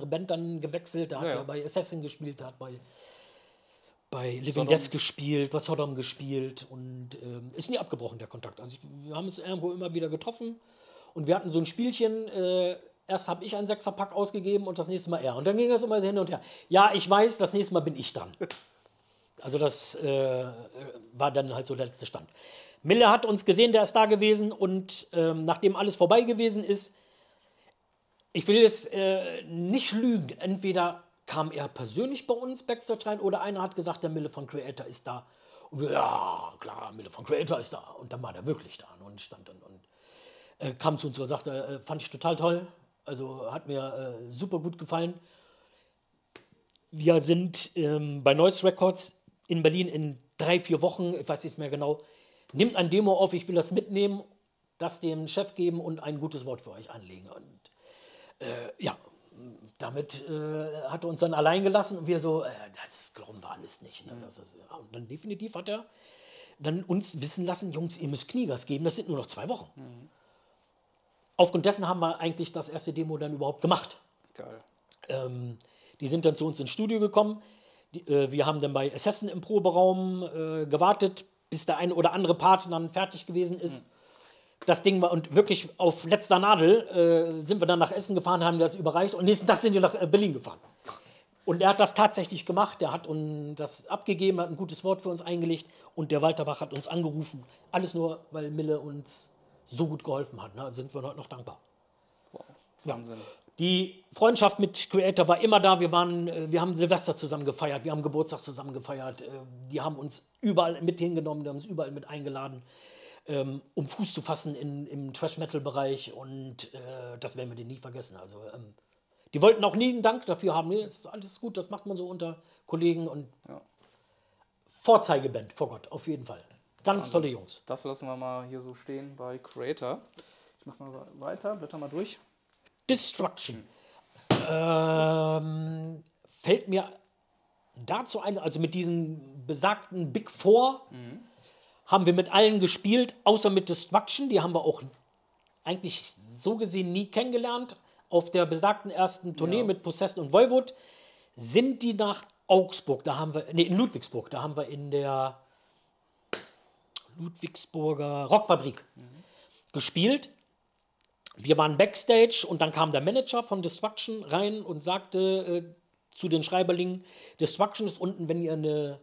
Band dann gewechselt. Der hat ja bei Assassin gespielt, der hat bei Living Death gespielt, bei Sodom gespielt und ist nie abgebrochen, der Kontakt. Also wir haben uns irgendwo immer wieder getroffen und wir hatten so ein Spielchen, erst habe ich einen Sechserpack ausgegeben und das nächste Mal er. Und dann ging das immer so hin und her. Ja, ich weiß, das nächste Mal bin ich dran. Also das war dann halt so der letzte Stand. Mille hat uns gesehen, der ist da gewesen und nachdem alles vorbei gewesen ist, ich will jetzt nicht lügen, entweder kam er persönlich bei uns Backstage rein oder einer hat gesagt, der Mille von Creator ist da. Und wir, ja, klar, Mille von Creator ist da. Und dann war der wirklich da und stand dann und kam zu uns und sagte, fand ich total toll, also hat mir super gut gefallen. Wir sind bei Noise Records in Berlin in 3-4 Wochen, ich weiß nicht mehr genau, nimmt ein Demo auf, ich will das mitnehmen, das dem Chef geben und ein gutes Wort für euch anlegen. Und ja, damit hat er uns dann allein gelassen und wir so, das glauben wir alles nicht. Ne? Und dann definitiv hat er dann uns wissen lassen, Jungs, ihr müsst Kniegas geben, das sind nur noch 2 Wochen. Aufgrund dessen haben wir eigentlich das erste Demo dann überhaupt gemacht. Geil. Die sind dann zu uns ins Studio gekommen. Wir haben dann bei Assassin im Proberaum gewartet, bis der eine oder andere Part dann fertig gewesen ist. Das Ding war, und wirklich auf letzter Nadel sind wir dann nach Essen gefahren, haben das überreicht und nächsten Tag sind wir nach Berlin gefahren. Und er hat das tatsächlich gemacht, der hat uns das abgegeben, hat ein gutes Wort für uns eingelegt und der Walter Bach hat uns angerufen. Alles nur, weil Mille uns so gut geholfen hat. Ne? Also sind wir heute noch dankbar. Wow. Wahnsinn. Ja. Die Freundschaft mit Creator war immer da. Wir haben Silvester zusammen gefeiert, wir haben Geburtstag zusammen gefeiert. Die haben uns überall mit hingenommen, die haben uns überall mit eingeladen, um Fuß zu fassen im Thrash-Metal-Bereich. Und das werden wir denen nie vergessen. Also, die wollten auch nie einen Dank dafür haben. Nee, ist alles gut, das macht man so unter Kollegen. Und Vorzeigeband, vor Gott, auf jeden Fall. Ganz tolle Jungs. Das lassen wir mal hier so stehen bei Creator. Ich mach mal weiter, blätter mal durch. Destruction. Fällt mir dazu ein, also mit diesen besagten Big Four haben wir mit allen gespielt, außer mit Destruction. Die haben wir auch eigentlich so gesehen nie kennengelernt. Auf der besagten ersten Tournee mit Possessed und Voivod sind die nach Augsburg, in Ludwigsburg, da haben wir in der Ludwigsburger Rockfabrik gespielt. Wir waren Backstage und dann kam der Manager von Destruction rein und sagte zu den Schreiberlingen, Destruction ist unten, wenn ihr eine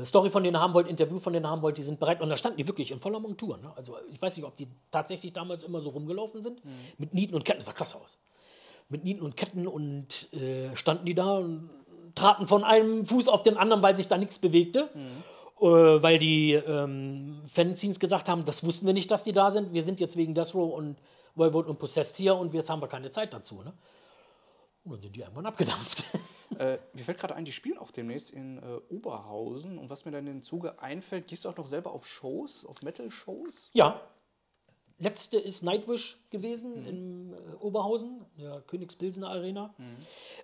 Story von denen haben wollt, Interview von denen haben wollt, die sind bereit. Und da standen die wirklich in voller Montur. Ne? Also ich weiß nicht, ob die tatsächlich damals immer so rumgelaufen sind. Mit Nieten und Ketten, das sah klasse aus. Mit Nieten und Ketten und standen die da und traten von einem Fuß auf den anderen, weil sich da nichts bewegte. Weil die Fanzines gesagt haben, das wussten wir nicht, dass die da sind. Wir sind jetzt wegen Death Row und Voivod und Possessed hier und jetzt haben wir keine Zeit dazu. Ne? Und dann sind die irgendwann abgedampft. Mir fällt gerade ein, die spielen auch demnächst in Oberhausen. Und was mir dann in dem Zuge einfällt, gehst du auch noch selber auf Shows, auf Metal-Shows? Ja. Letzte ist Nightwish gewesen in Oberhausen, der Königspilsener Arena.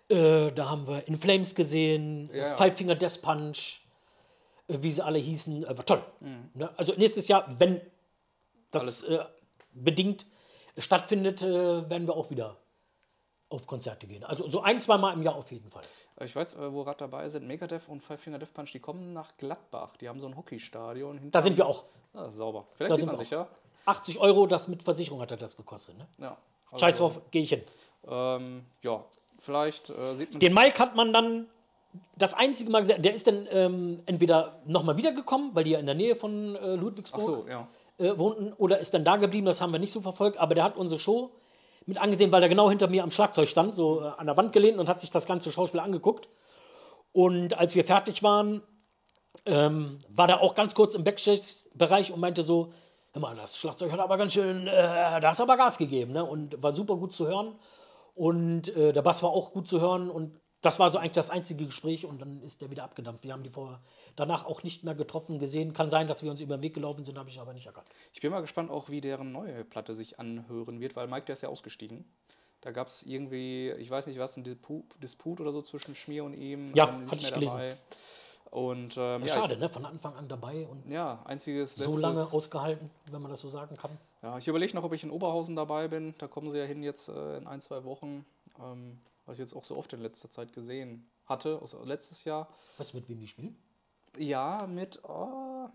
Da haben wir In Flames gesehen, Five Finger Death Punch, wie sie alle hießen. War toll. Ne? Also nächstes Jahr, wenn das bedingt stattfindet, werden wir auch wieder auf Konzerte gehen. Also so 1-2 Mal im Jahr auf jeden Fall. Ich weiß, wo gerade dabei sind, Megadeth und Five Finger Death Punch, die kommen nach Gladbach. Die haben so ein Hockeystadion. Da sind wir auch. Sauber. Vielleicht sieht man sich, ja. 80 €, das mit Versicherung hat das gekostet. Ne? Ja. Also, Scheiß drauf, gehe ich hin. Ja, vielleicht sieht man... Den Mike hat man dann das einzige Mal gesehen, der ist dann entweder nochmal wiedergekommen, weil die ja in der Nähe von Ludwigsburg wohnten, oder ist dann da geblieben, das haben wir nicht so verfolgt, aber der hat unsere Show mit angesehen, weil er genau hinter mir am Schlagzeug stand, so an der Wand gelehnt und hat sich das ganze Schauspiel angeguckt. Und als wir fertig waren, war der auch ganz kurz im Backstage-Bereich und meinte so, hör mal, das Schlagzeug hat aber ganz schön, da hast aber Gas gegeben, ne? Und war super gut zu hören. Und der Bass war auch gut zu hören und das war so eigentlich das einzige Gespräch und dann ist der wieder abgedampft. Wir haben die danach auch nicht mehr getroffen, gesehen. Kann sein, dass wir uns über den Weg gelaufen sind, habe ich aber nicht erkannt. Ich bin mal gespannt auch, wie deren neue Platte sich anhören wird, weil Mike, der ist ja ausgestiegen. Da gab es irgendwie, ich weiß nicht was, ein Disput oder so zwischen Schmier und ihm. Ja, hatte ich gelesen. Und Schade, ne? Von Anfang an dabei und einziges so lange ausgehalten, wenn man das so sagen kann. Ja, ich überlege noch, ob ich in Oberhausen dabei bin. Da kommen sie ja hin jetzt in 1-2 Wochen. Was ich jetzt auch so oft in letzter Zeit gesehen hatte, letztes Jahr. Weißt du, mit wem die spielen? Ja, mit. Hatte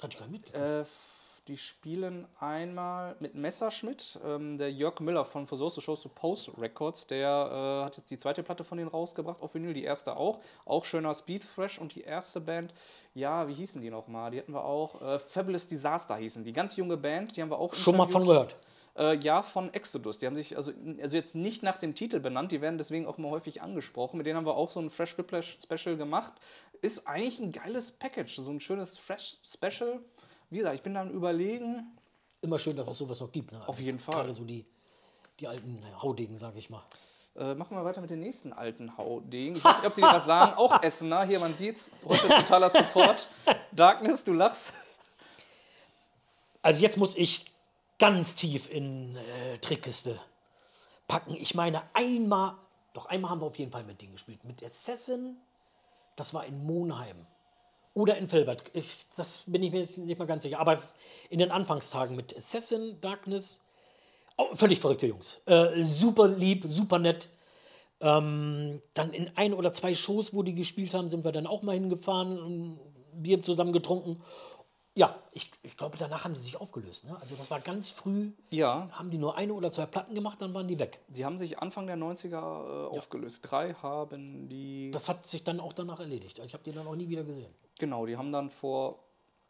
ich gar nicht mitgekriegt. Die spielen einmal mit Messerschmidt. Der Jörg Müller von For Those Who Chose to Post Records, der hat jetzt die zweite Platte von denen rausgebracht auf Vinyl, die erste auch. Auch schöner Speed Thrash. Und die erste Band, ja, wie hießen die nochmal? Die hatten wir auch. Fabulous Disaster hießen die. Ganz junge Band, die haben wir auch Schon mal von gehört. Ja, von Exodus. Die haben sich also jetzt nicht nach dem Titel benannt, die werden deswegen auch immer häufig angesprochen. Mit denen haben wir auch so ein Fresh Whiplash Special gemacht. Ist eigentlich ein geiles Package, so ein schönes Fresh Special. Wie gesagt, ich bin dann überlegen. Immer schön, dass es sowas noch gibt. Ne? Auf jeden Fall. Gerade so die alten Haudegen, sage ich mal. Machen wir weiter mit den nächsten alten Haudegen. Ich weiß nicht, ob die was sagen. Auch Essener. Hier, man sieht's. Heute totaler Support. Darkness, du lachst. Also jetzt muss ich ganz tief in Trickkiste packen. Ich meine, einmal haben wir auf jeden Fall mit denen gespielt. Mit Assassin, das war in Monheim. Oder in Velbert. Das bin ich mir jetzt nicht mal ganz sicher. Aber in den Anfangstagen mit Assassin, Darkness, völlig verrückte Jungs. Super lieb, super nett. Dann in 1 oder 2 Shows, wo die gespielt haben, sind wir dann auch mal hingefahren und Bier zusammen getrunken. Ja, ich glaube, danach haben die sich aufgelöst. Ne? Also das war ganz früh. Ja. Haben die nur 1 oder 2 Platten gemacht, dann waren die weg. Die haben sich Anfang der 90er aufgelöst. 3 haben die... Das hat sich dann auch danach erledigt. Also ich habe die dann auch nie wieder gesehen. Genau, die haben dann vor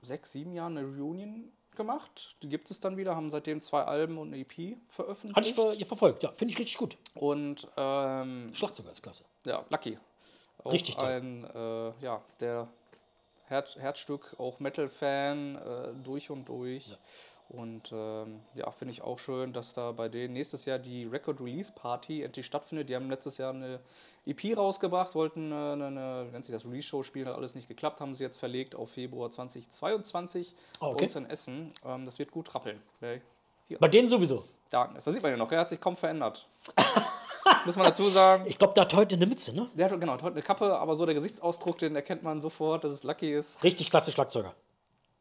6, 7 Jahren eine Reunion gemacht. Die gibt es dann wieder, haben seitdem 2 Alben und eine EP veröffentlicht. Hatte ich verfolgt, ja. Finde ich richtig gut. Und Schlagzeuger ist klasse. Ja, Lucky. Auch richtig toll. Der Herzstück, auch Metal-Fan, durch und durch. Ja. Und finde ich auch schön, dass da bei denen nächstes Jahr die Record-Release-Party endlich stattfindet. Die haben letztes Jahr eine EP rausgebracht, wollten nennt sich das Release-Show spielen, hat alles nicht geklappt, haben sie jetzt verlegt auf Februar 2022 bei uns in Essen. Das wird gut rappeln. Bei denen sowieso. Darkness, da sieht man ja noch, er hat sich kaum verändert. Muss man dazu sagen. Ich glaube, der hat heute eine Mütze, ne? Der hat heute eine Kappe, aber so der Gesichtsausdruck, den erkennt man sofort, dass es Lucky ist. Richtig klasse Schlagzeuger.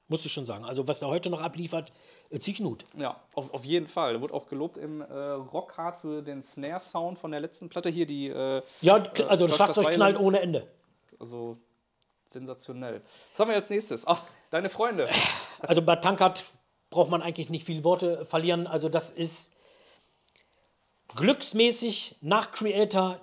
Muss ich schon sagen. Also was der heute noch abliefert, zieht Hut. Ja, auf jeden Fall. Wurde auch gelobt im Rockhard für den Snare-Sound von der letzten Platte hier. Also das Schlagzeug knallt ohne Ende. Also sensationell. Was haben wir als nächstes? Ach, deine Freunde. Also bei Tankard braucht man eigentlich nicht viele Worte verlieren. Also das ist glücksmäßig nach Creator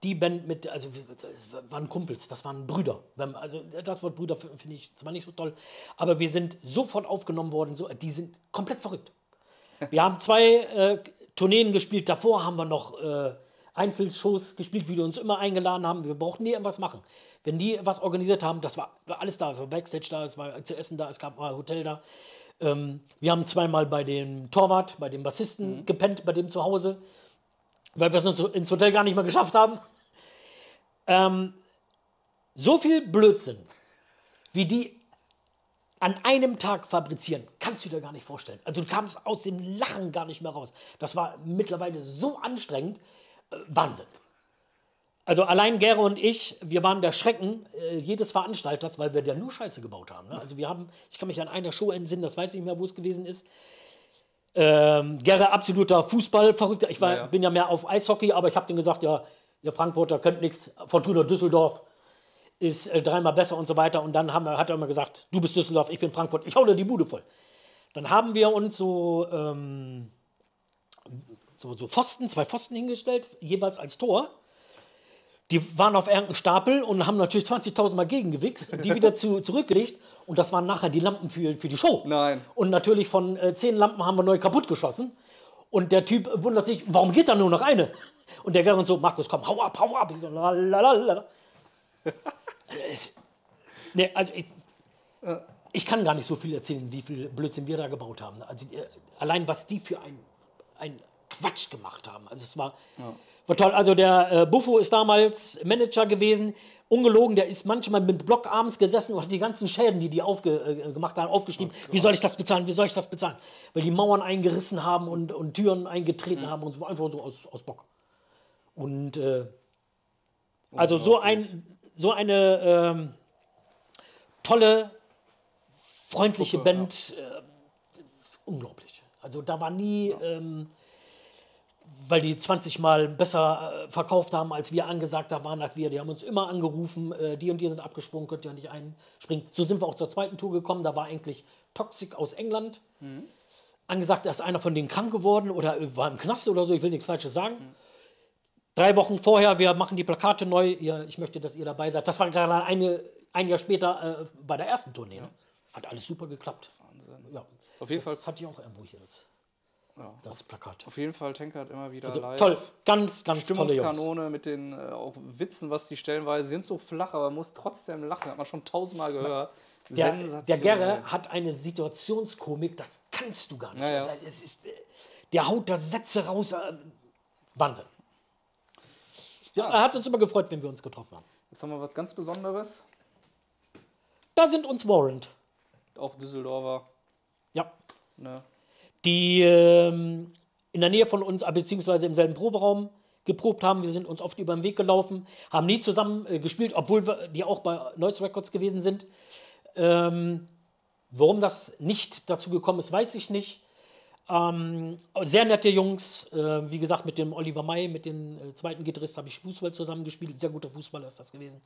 die Band mit, also das waren Kumpels, das waren Brüder. Also das Wort Brüder finde ich zwar nicht so toll, aber wir sind sofort aufgenommen worden, die sind komplett verrückt. Wir haben 2 Tourneen gespielt, davor haben wir noch Einzelshows gespielt, wie die uns immer eingeladen haben. Wir brauchten nie irgendwas machen. Wenn die was organisiert haben, das war alles da, es war Backstage da, es war zu essen da, es gab mal ein Hotel da. Wir haben 2-mal bei dem Torwart, bei dem Bassisten gepennt, bei dem zu Hause, weil wir es ins Hotel gar nicht mehr geschafft haben. So viel Blödsinn, wie die an einem Tag fabrizieren, kannst du dir gar nicht vorstellen. Also du kamst aus dem Lachen gar nicht mehr raus. Das war mittlerweile so anstrengend. Wahnsinn. Also allein Gere und ich, wir waren der Schrecken jedes Veranstalters, weil wir da nur Scheiße gebaut haben. Ne? Also ich kann mich an einer Show entsinnen, das weiß ich nicht mehr, wo es gewesen ist. Gere absoluter Fußballverrückter. Bin ja mehr auf Eishockey, aber ich habe denen gesagt, ja, ihr Frankfurter könnt nichts. Fortuna Düsseldorf ist 3-mal besser und so weiter. Und dann hat er immer gesagt, du bist Düsseldorf, ich bin Frankfurt, ich hau dir die Bude voll. Dann haben wir uns so Pfosten, 2 Pfosten hingestellt, jeweils als Tor. Die waren auf irgendeinem Stapel und haben natürlich 20.000 Mal gegengewichst und die wieder zurückgelegt. Und das waren nachher die Lampen für die Show. Nein. Und natürlich von 10 Lampen haben wir neu kaputt geschossen. Und der Typ wundert sich, warum geht da nur noch eine? Und der Gerrit so, Markus, komm, hau ab, hau ab. Ich so, lalalala. Ich kann gar nicht so viel erzählen, wie viel Blödsinn wir da gebaut haben. Also allein, was die für ein Quatsch gemacht haben. Also es war toll. Also der Buffo ist damals Manager gewesen. Ungelogen, der ist manchmal mit Block abends gesessen und hat die ganzen Schäden, die gemacht haben, aufgeschrieben. Wie soll ich das bezahlen? Wie soll ich das bezahlen? Weil die Mauern eingerissen haben und Türen eingetreten haben und so, einfach so aus Bock. Und also so eine tolle, freundliche Gruppe, Band. Unglaublich. Also da war nie, weil die 20 Mal besser verkauft haben, als wir angesagt waren, als wir. Die haben uns immer angerufen, die und die sind abgesprungen, könnt ihr nicht einspringen. So sind wir auch zur zweiten Tour gekommen. Da war eigentlich Toxic aus England. Angesagt, da ist einer von denen krank geworden oder war im Knast oder so, ich will nichts Falsches sagen. 3 Wochen vorher, wir machen die Plakate neu, ich möchte, dass ihr dabei seid. Das war gerade ein Jahr später bei der ersten Tournee. Ne? Hat alles super geklappt. Wahnsinn. Ja. Auf jeden Fall. Das hatte ich auch irgendwo hier, das Plakat. Auf jeden Fall, Tankard immer wieder Also, live. toll, ganz tolle Jungs. Stimmungskanone mit den auch Witzen, was die stellenweise sind so flach, aber man muss trotzdem lachen. Hat man schon 1000-mal gehört. Der Gerre hat eine Situationskomik, das kannst du gar nicht. Ja. Es ist, der haut da Sätze raus. Wahnsinn. Ja, er hat uns immer gefreut, wenn wir uns getroffen haben. Jetzt haben wir was ganz Besonderes. Da sind uns Warrant. Auch Düsseldorfer. Ja. Ne? Die in der Nähe von uns, beziehungsweise im selben Proberaum geprobt haben. Wir sind uns oft über den Weg gelaufen, haben nie zusammen gespielt, obwohl die auch bei Noise Records gewesen sind. Warum das nicht dazu gekommen ist, weiß ich nicht. Sehr nette Jungs, wie gesagt, mit dem Oliver May, mit dem zweiten Gitarrist habe ich Fußball zusammengespielt. Sehr guter Fußballer ist das gewesen.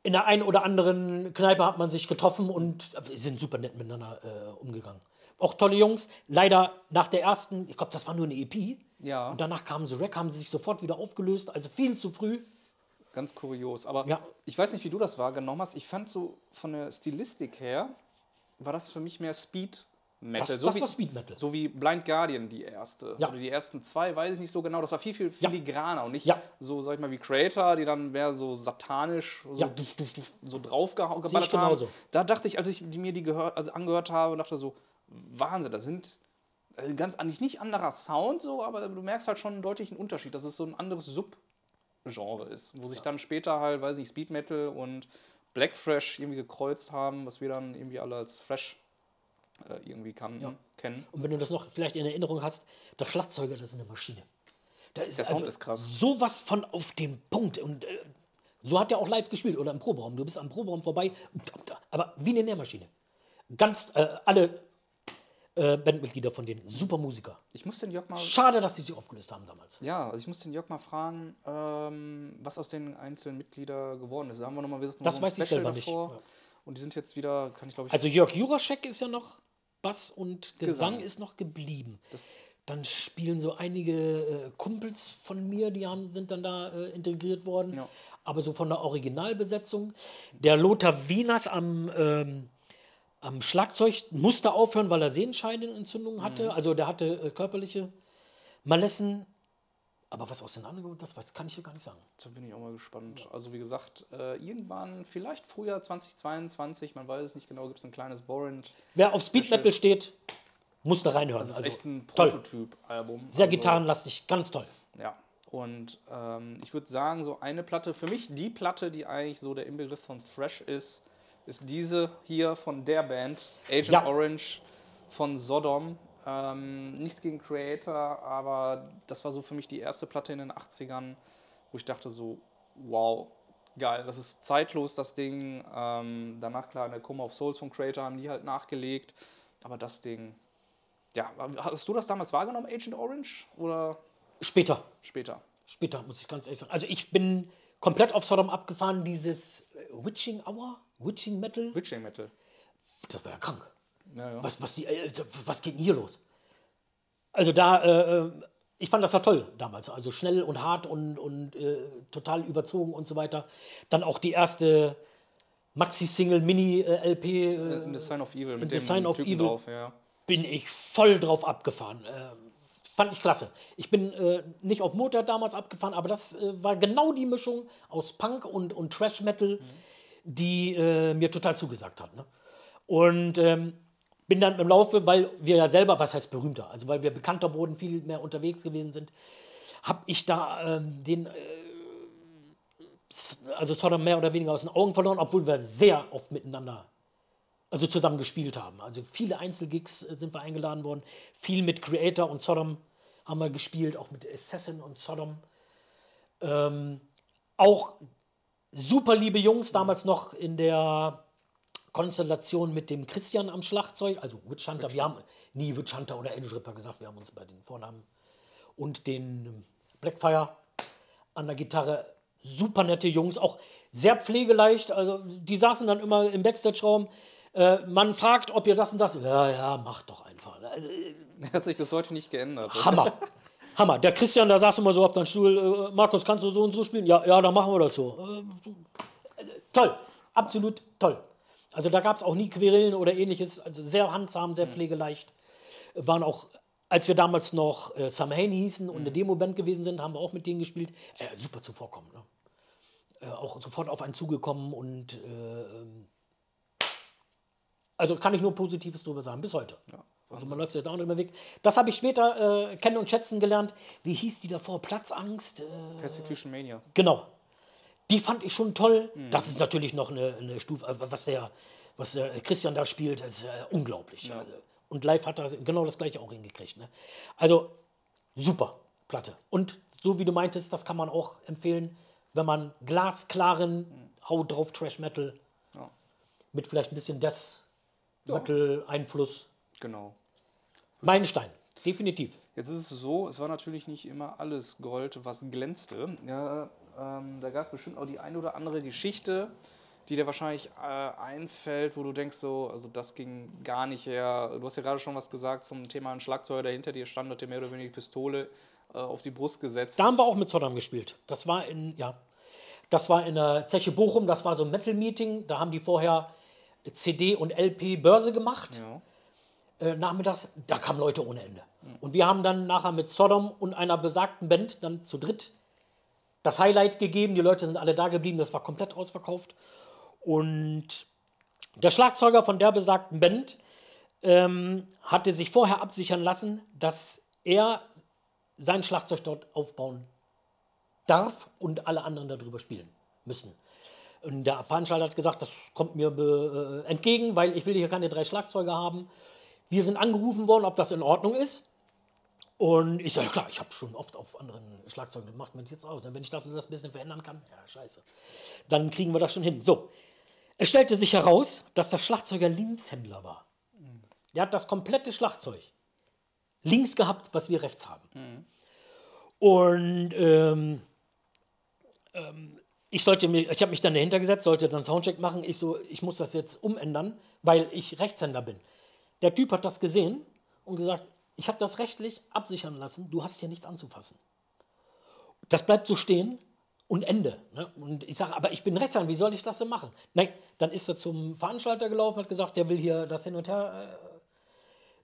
In der einen oder anderen Kneipe hat man sich getroffen und sind super nett miteinander umgegangen. Auch tolle Jungs. Leider nach der ersten, ich glaube, das war nur eine EP. Ja. Und danach kamen sie weg, haben sie sich sofort wieder aufgelöst. Also viel zu früh. Ganz kurios. Aber Ja. ich weiß nicht, wie du das wahrgenommen hast. Ich fand so von der Stilistik her, war das für mich mehr Speed Metal. Das war Speed Metal. So wie Blind Guardian, die erste. Ja. Oder die ersten 2, weiß ich nicht so genau. Das war viel filigraner und nicht Ja. so, sag ich mal, wie Creator, die dann mehr so satanisch so, Ja. so draufgeballert haben. genauso. Da dachte ich, als ich mir die angehört habe, dachte so, Wahnsinn, das sind ganz eigentlich nicht anderer Sound, so, aber du merkst halt schon einen deutlichen Unterschied, dass es so ein anderes Subgenre ist, wo sich dann später halt, weiß nicht, Speed Metal und Black Thrash irgendwie gekreuzt haben, was wir dann irgendwie alle als Thrash irgendwie kennen. Und wenn du das noch vielleicht in Erinnerung hast, der Schlagzeuger, das ist eine Maschine. Der Sound ist krass. Sowas von auf den Punkt. Und so hat er auch live gespielt oder im Proberaum. Du bist am Proberaum vorbei, aber wie eine Nährmaschine. Ganz alle Bandmitglieder von denen, super Musiker. Ich muss den Jörg mal... Schade, dass sie sich aufgelöst haben damals. Ja, also ich muss den Jörg mal fragen, was aus den einzelnen Mitgliedern geworden ist. Da haben wir nochmal Das weiß ich selber nicht. Ja. Und die sind jetzt wieder, kann ich glaube ich... Also Jörg Juraschek ist ja noch, Bass und Gesang Gesang. ist noch geblieben. Das- Dann spielen so einige Kumpels von mir, sind dann da integriert worden. Ja. Aber so von der Originalbesetzung. Der Lothar Wieners am Schlagzeug musste aufhören, weil er Sehenscheidenentzündung hatte. Also der hatte körperliche Malessen. Aber was aus den anderen, kann ich hier gar nicht sagen. Da bin ich auch mal gespannt. Also wie gesagt, irgendwann, vielleicht Frühjahr 2022, man weiß es nicht genau, gibt es ein kleines Warrant. Wer auf Speed Metal steht, muss da reinhören. Das ist echt ein toll. Prototyp-Album. Sehr Also, gitarrenlastig, ganz toll. Ja, und ich würde sagen, so eine Platte, für mich die Platte, die eigentlich so der Inbegriff von Thrash ist diese hier von der Band, Agent Ja. Orange von Sodom. Nichts gegen Creator, aber das war so für mich die erste Platte in den 80ern, wo ich dachte so, wow, geil, das ist zeitlos, das Ding. Danach, klar, in der Coma of Souls von Creator haben die halt nachgelegt, aber das Ding, ja, hast du das damals wahrgenommen, Agent Orange, oder Später, später? muss ich ganz ehrlich sagen. Also ich bin komplett auf Sodom abgefahren, dieses Witching Metal, Witching Metal. das war ja krank. Ja. Was geht denn hier los? Also ich fand das ja toll damals. Also schnell und hart und total überzogen und so weiter. Dann auch die erste Maxi-Single, Mini-LP. In The Sign of Evil, in mit The dem Sign of Typen Evil. drauf, ja. Bin ich voll drauf abgefahren. Fand ich klasse. Ich bin nicht auf Motorhead damals abgefahren, aber das war genau die Mischung aus Punk und Thrash-Metal, die mir total zugesagt hat. Ne? Und bin dann im Laufe, weil wir ja selber, was heißt berühmter, also weil wir bekannter wurden, viel mehr unterwegs gewesen sind, habe ich da also Sodom mehr oder weniger aus den Augen verloren, obwohl wir sehr oft miteinander zusammen gespielt haben. Also viele Einzelgigs sind wir eingeladen worden, viel mit Creator und Sodom haben wir gespielt, auch mit Assassin und Sodom. Auch super liebe Jungs, damals noch in der Konstellation mit dem Christian am Schlagzeug, also Witch Hunter. Wir haben nie Witch Hunter oder Angel Ripper gesagt, wir haben uns bei den Vornamen. Und den Blackfire an der Gitarre. Super nette Jungs, auch sehr pflegeleicht. Also die saßen dann immer im Backstage-Raum. Man fragt, ob ihr das und das. Ja, macht doch einfach. Also, Hat sich bis heute nicht geändert. Hammer. Hammer. Der Christian, der saß immer so auf deinem Stuhl. Markus, kannst du so und so spielen? Ja, dann machen wir das so. Toll. Absolut toll. Also da gab es auch nie Querelen oder ähnliches. Also sehr handsam, sehr pflegeleicht. Waren auch, als wir damals noch Sam Hain hießen und eine Demoband gewesen sind, haben wir auch mit denen gespielt. Super zuvorkommen. Ne? Auch sofort auf einen zugekommen und also kann ich nur Positives drüber sagen, bis heute. Ja, also man läuft ja da auch nicht mehr weg. Das habe ich später kennen und schätzen gelernt. Wie hieß die davor? Platzangst? Persecution Mania. Genau. Die fand ich schon toll. Das ist natürlich noch eine Stufe, was der Christian da spielt, ist unglaublich. Ja. Und live hat er genau das gleiche auch hingekriegt. Ne? Also super Platte. Und so wie du meintest, das kann man auch empfehlen, wenn man glasklaren, Haut drauf Trash Metal mit vielleicht ein bisschen Death Metal Einfluss. Genau. Meilenstein, definitiv. Jetzt ist es so, es war natürlich nicht immer alles Gold, was glänzte. Ja, da gab es bestimmt auch die eine oder andere Geschichte, die dir wahrscheinlich einfällt, wo du denkst, so, also das ging gar nicht her. Du hast ja gerade schon was gesagt zum Thema ein Schlagzeuger, der hinter dir stand, hat dir mehr oder weniger die Pistole auf die Brust gesetzt. Da haben wir auch mit Sodom gespielt. Das war in der Zeche Bochum, das war so ein Metal-Meeting. Da haben die vorher CD und LP Börse gemacht. Ja. Nachmittags, da kamen Leute ohne Ende. Und wir haben dann nachher mit Sodom und einer besagten Band dann zu dritt das Highlight gegeben. Die Leute sind alle da geblieben, das war komplett ausverkauft. Und der Schlagzeuger von der besagten Band hatte sich vorher absichern lassen, dass er sein Schlagzeug dort aufbauen darf und alle anderen darüber spielen müssen. Und der Veranstalter hat gesagt, das kommt mir entgegen, weil ich will hier keine 3 Schlagzeuger haben. Wir sind angerufen worden, ob das in Ordnung ist. Und ich sage, ja klar, ich habe schon oft auf anderen Schlagzeugen gemacht, wenn ich jetzt aus. Wenn ich das und das ein bisschen verändern kann, ja, scheiße. Dann kriegen wir das schon hin. So, es stellte sich heraus, dass der Schlagzeuger Linkshändler war. Der hat das komplette Schlagzeug links gehabt, was wir rechts haben. Und ich habe mich dann dahinter gesetzt, sollte dann Soundcheck machen. Ich muss das jetzt umändern, weil ich Rechtshänder bin. Der Typ hat das gesehen und gesagt, ich habe das rechtlich absichern lassen, du hast hier nichts anzufassen. Das bleibt so stehen und Ende. Ne? Und ich sage, aber ich bin Rechtshänder, wie soll ich das denn machen? Nein, dann ist er zum Veranstalter gelaufen, hat gesagt, der will hier das hin und her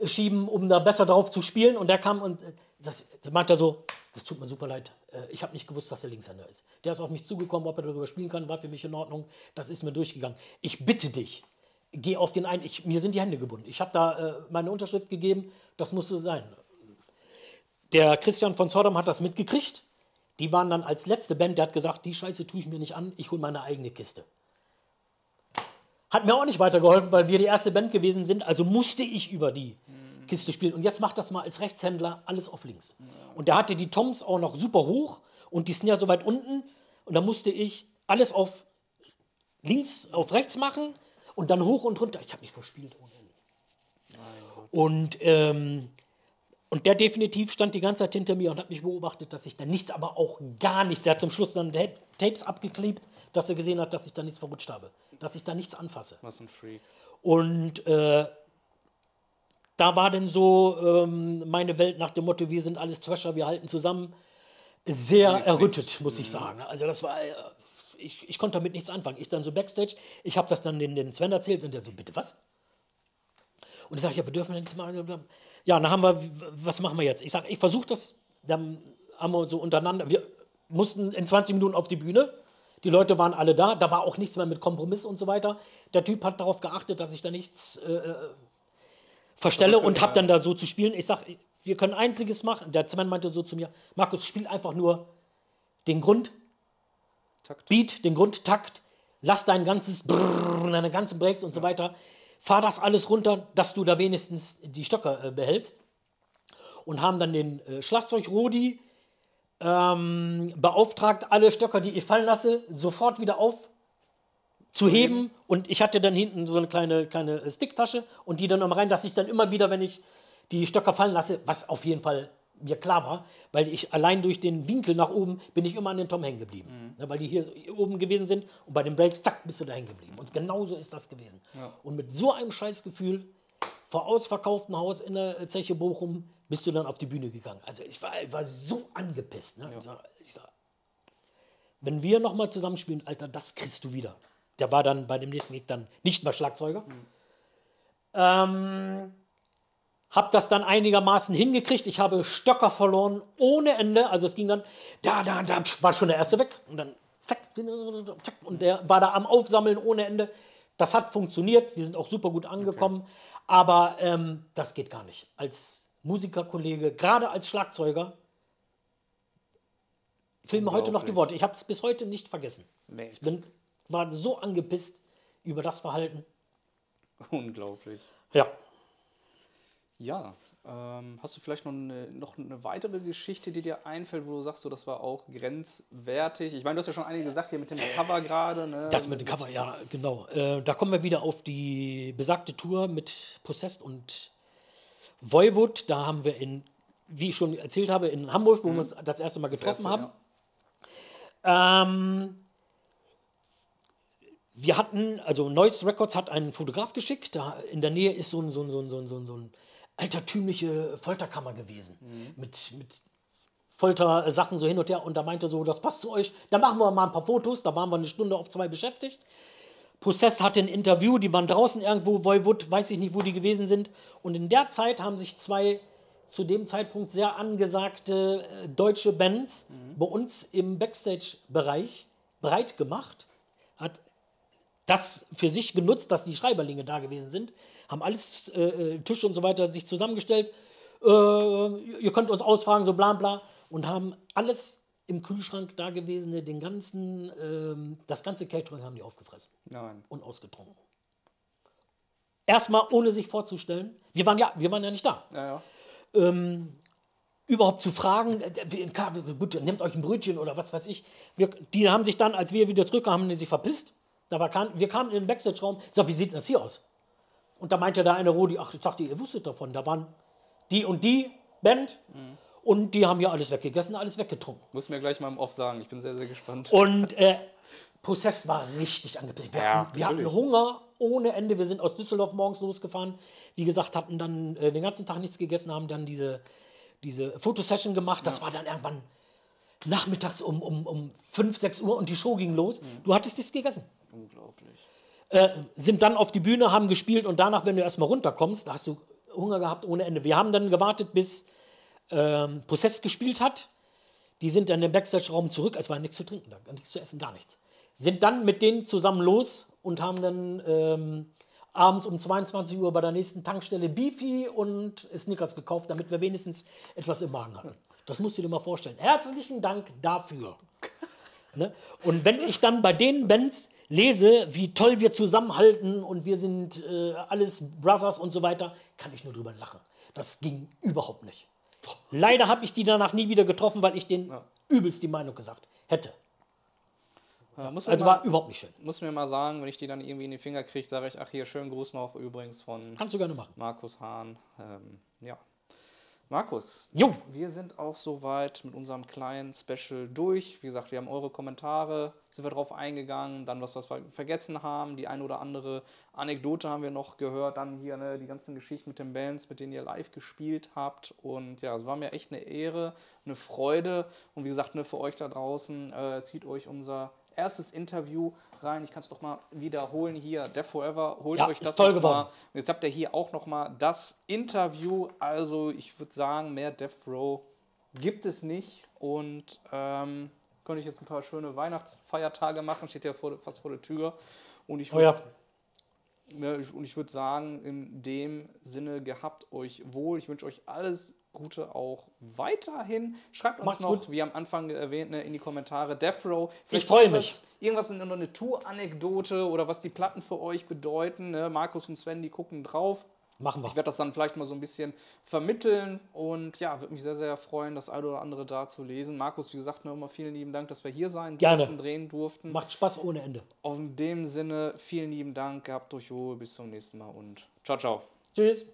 schieben, um da besser drauf zu spielen. Und der kam und das meint er so, das tut mir super leid, ich habe nicht gewusst, dass er Linkshänder ist. Der ist auf mich zugekommen, ob er darüber spielen kann, war für mich in Ordnung. Das ist mir durchgegangen. Ich bitte dich, geh auf den ein. Mir sind die Hände gebunden. Ich habe da meine Unterschrift gegeben, das muss so sein. Der Christian von Sodom hat das mitgekriegt. Die waren dann als letzte Band, der hat gesagt, die Scheiße tue ich mir nicht an, ich hole meine eigene Kiste. Hat mir auch nicht weitergeholfen, weil wir die erste Band gewesen sind, also musste ich über die Kiste spielen. Und jetzt macht das mal als Rechtshändler alles auf links. Und der hatte die Toms auch noch super hoch und die Snare so weit unten. Und da musste ich alles auf links, auf rechts machen und dann hoch und runter. Ich habe mich verspielt ohne Ende. Und der definitiv stand die ganze Zeit hinter mir und hat mich beobachtet, dass ich da nichts, aber auch gar nichts. Er hat zum Schluss dann Tapes abgeklebt, dass er gesehen hat, dass ich da nichts verrutscht habe. Dass ich da nichts anfasse. Was ein Freak. Und da war denn so meine Welt nach dem Motto, wir sind alles Thrasher, wir halten zusammen, sehr errüttet, muss ich sagen. Also das war, ich konnte damit nichts anfangen. Ich dann so Backstage, ich habe das dann den Sven erzählt und der so, bitte was? Und ich sage, ja, wir dürfen jetzt mal, ja, dann haben wir, was machen wir jetzt? Ich sage, ich versuche das, dann haben wir so untereinander, wir mussten in 20 Minuten auf die Bühne, die Leute waren alle da war auch nichts mehr mit Kompromiss und so weiter. Der Typ hat darauf geachtet, dass ich da nichts verstelle und habe dann da so zu spielen. Ich sage, wir können Einziges machen. Der Sven meinte so zu mir, Markus, spiel einfach nur den Grundbeat, den Grundtakt, lass dein ganzes Brrr, deine ganzen Breaks und so weiter, fahr das alles runter, dass du da wenigstens die Stöcker behältst. Und haben dann den Schlagzeug-Rodi beauftragt, alle Stöcker, die ich fallen lasse, sofort wieder aufzuheben. Und ich hatte dann hinten so eine kleine Sticktasche und die dann noch rein, dass ich dann immer wieder, wenn ich die Stöcker fallen lasse, was auf jeden Fall mir klar war, weil ich allein durch den Winkel nach oben bin ich immer an den Tom hängen geblieben. Ne, weil die hier oben gewesen sind und bei den Breaks, zack, bist du da hängen geblieben. Und genauso ist das gewesen. Ja. Und mit so einem Scheißgefühl vor ausverkauftem Haus in der Zeche Bochum bist du dann auf die Bühne gegangen. Also ich war so angepisst. Ne? Ja. Ich sag, wenn wir nochmal zusammenspielen, Alter, das kriegst du wieder. Der war dann bei dem nächsten Gig dann nicht mehr Schlagzeuger. Hab das dann einigermaßen hingekriegt. Ich habe Stöcker verloren ohne Ende. Also es ging dann, da war schon der erste weg. Und dann zack, zack. Und der war da am Aufsammeln ohne Ende. Das hat funktioniert. Wir sind auch super gut angekommen. Okay. Aber das geht gar nicht. Als Musikerkollege, gerade als Schlagzeuger, fehlen mir heute noch die Worte. Ich habe es bis heute nicht vergessen. Nee. Ich war so angepisst über das Verhalten. Unglaublich. Ja. Ja, hast du vielleicht noch eine weitere Geschichte, die dir einfällt, wo du sagst, so, das war auch grenzwertig? Ich meine, du hast ja schon einige gesagt hier mit dem Cover gerade. Ne? Das mit dem Cover, ja, genau. Da kommen wir wieder auf die besagte Tour mit Possessed und Voivod. Da haben wir wie ich schon erzählt habe, in Hamburg, wo wir uns das erste Mal getroffen haben. Ja. Wir hatten, also Noise Records hat einen Fotograf geschickt, da in der Nähe ist so ein altertümliche Folterkammer gewesen. Mit Foltersachen so hin und her. Und da meinte so, das passt zu euch, da machen wir mal ein paar Fotos. Da waren wir 1 Stunde auf 2 beschäftigt. Possess hatte ein Interview, die waren draußen irgendwo, Voivod, weiß ich nicht, wo die gewesen sind. Und in der Zeit haben sich 2 zu dem Zeitpunkt sehr angesagte deutsche Bands bei uns im Backstage-Bereich breit gemacht. Hat das für sich genutzt, dass die Schreiberlinge da gewesen sind, haben alles, Tische und so weiter, sich zusammengestellt. Ihr könnt uns ausfragen, so bla bla. Und haben alles im Kühlschrank da gewesene, das ganze Catering haben die aufgefressen. Nein. Und ausgetrunken. Erstmal, ohne sich vorzustellen, wir waren ja nicht da. Ja. Überhaupt zu fragen, gut, nehmt euch ein Brötchen oder was weiß ich. Die haben sich dann, als wir wieder zurückkamen, haben die sich verpisst. Wir kamen in den Backstage-Raum, ich sag, wie sieht das hier aus? Und da meinte da eine Rodi, ach, ich dachte, ihr wusstet davon, da waren die und die Band und die haben ja alles weggegessen, alles weggetrunken. Muss mir gleich mal im Off sagen, ich bin sehr, sehr gespannt. Und Possessed war richtig angepisst. Wir hatten Hunger ohne Ende, wir sind aus Düsseldorf morgens losgefahren. Wie gesagt, hatten dann den ganzen Tag nichts gegessen, haben dann diese Fotosession gemacht, das war dann irgendwann nachmittags um 5, 6 Uhr und die Show ging los. Du hattest nichts gegessen. Unglaublich. Sind dann auf die Bühne, haben gespielt und danach, wenn du erstmal runterkommst, da hast du Hunger gehabt ohne Ende. Wir haben dann gewartet, bis Possessed gespielt hat. Die sind dann im Backstage-Raum zurück, es war nichts zu trinken, nichts zu essen, gar nichts. Sind dann mit denen zusammen los und haben dann abends um 22 Uhr bei der nächsten Tankstelle Beefy und Snickers gekauft, damit wir wenigstens etwas im Magen hatten. Das musst du dir mal vorstellen. Herzlichen Dank dafür. Ne? Und wenn ich dann bei den Bands lese, wie toll wir zusammenhalten und wir sind alles Brothers und so weiter, kann ich nur drüber lachen. Das ging überhaupt nicht. Leider habe ich die danach nie wieder getroffen, weil ich denen übelst die Meinung gesagt hätte. Ja, war überhaupt nicht schön. Muss mir mal sagen, wenn ich die dann irgendwie in die Finger kriege, sage ich, ach hier, schönen Gruß noch übrigens von Kannst du gerne machen. Markus Hahn. Ja. Markus, wir sind auch soweit mit unserem kleinen Special durch. Wie gesagt, wir haben eure Kommentare, sind wir drauf eingegangen, dann was wir vergessen haben, die ein oder andere Anekdote haben wir noch gehört, dann hier die ganzen Geschichten mit den Bands, mit denen ihr live gespielt habt. Und ja, es war mir echt eine Ehre, eine Freude. Und wie gesagt, für euch da draußen, zieht euch unser erstes Interview rein. Ich kann es doch mal wiederholen hier. Death Forever, holt euch das toll noch mal. geworden. Und jetzt habt ihr hier auch noch mal das Interview. Also ich würde sagen, mehr Death Row gibt es nicht. Und könnte ich jetzt ein paar schöne Weihnachtsfeiertage machen. Steht ja fast vor der Tür. Und ich würde sagen, in dem Sinne, gehabt euch wohl. Ich wünsche euch alles Gute auch weiterhin. Schreibt uns noch, wie am Anfang erwähnt, in die Kommentare. Death Row. Ich freue mich. Irgendwas in eine Tour-Anekdote oder was die Platten für euch bedeuten. Markus und Sven, die gucken drauf. Machen wir. Ich werde das dann vielleicht mal so ein bisschen vermitteln und ja, würde mich sehr, sehr freuen, das eine oder andere da zu lesen. Markus, wie gesagt, nochmal vielen lieben Dank, dass wir hier sein Gerne. durften, drehen durften. Macht Spaß ohne Ende. In dem Sinne, vielen lieben Dank, gehabt euch wohl, bis zum nächsten Mal und ciao, ciao. Tschüss.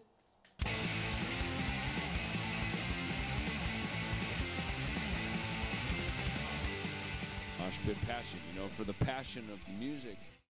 Mosh Pit Passion, for the passion of music.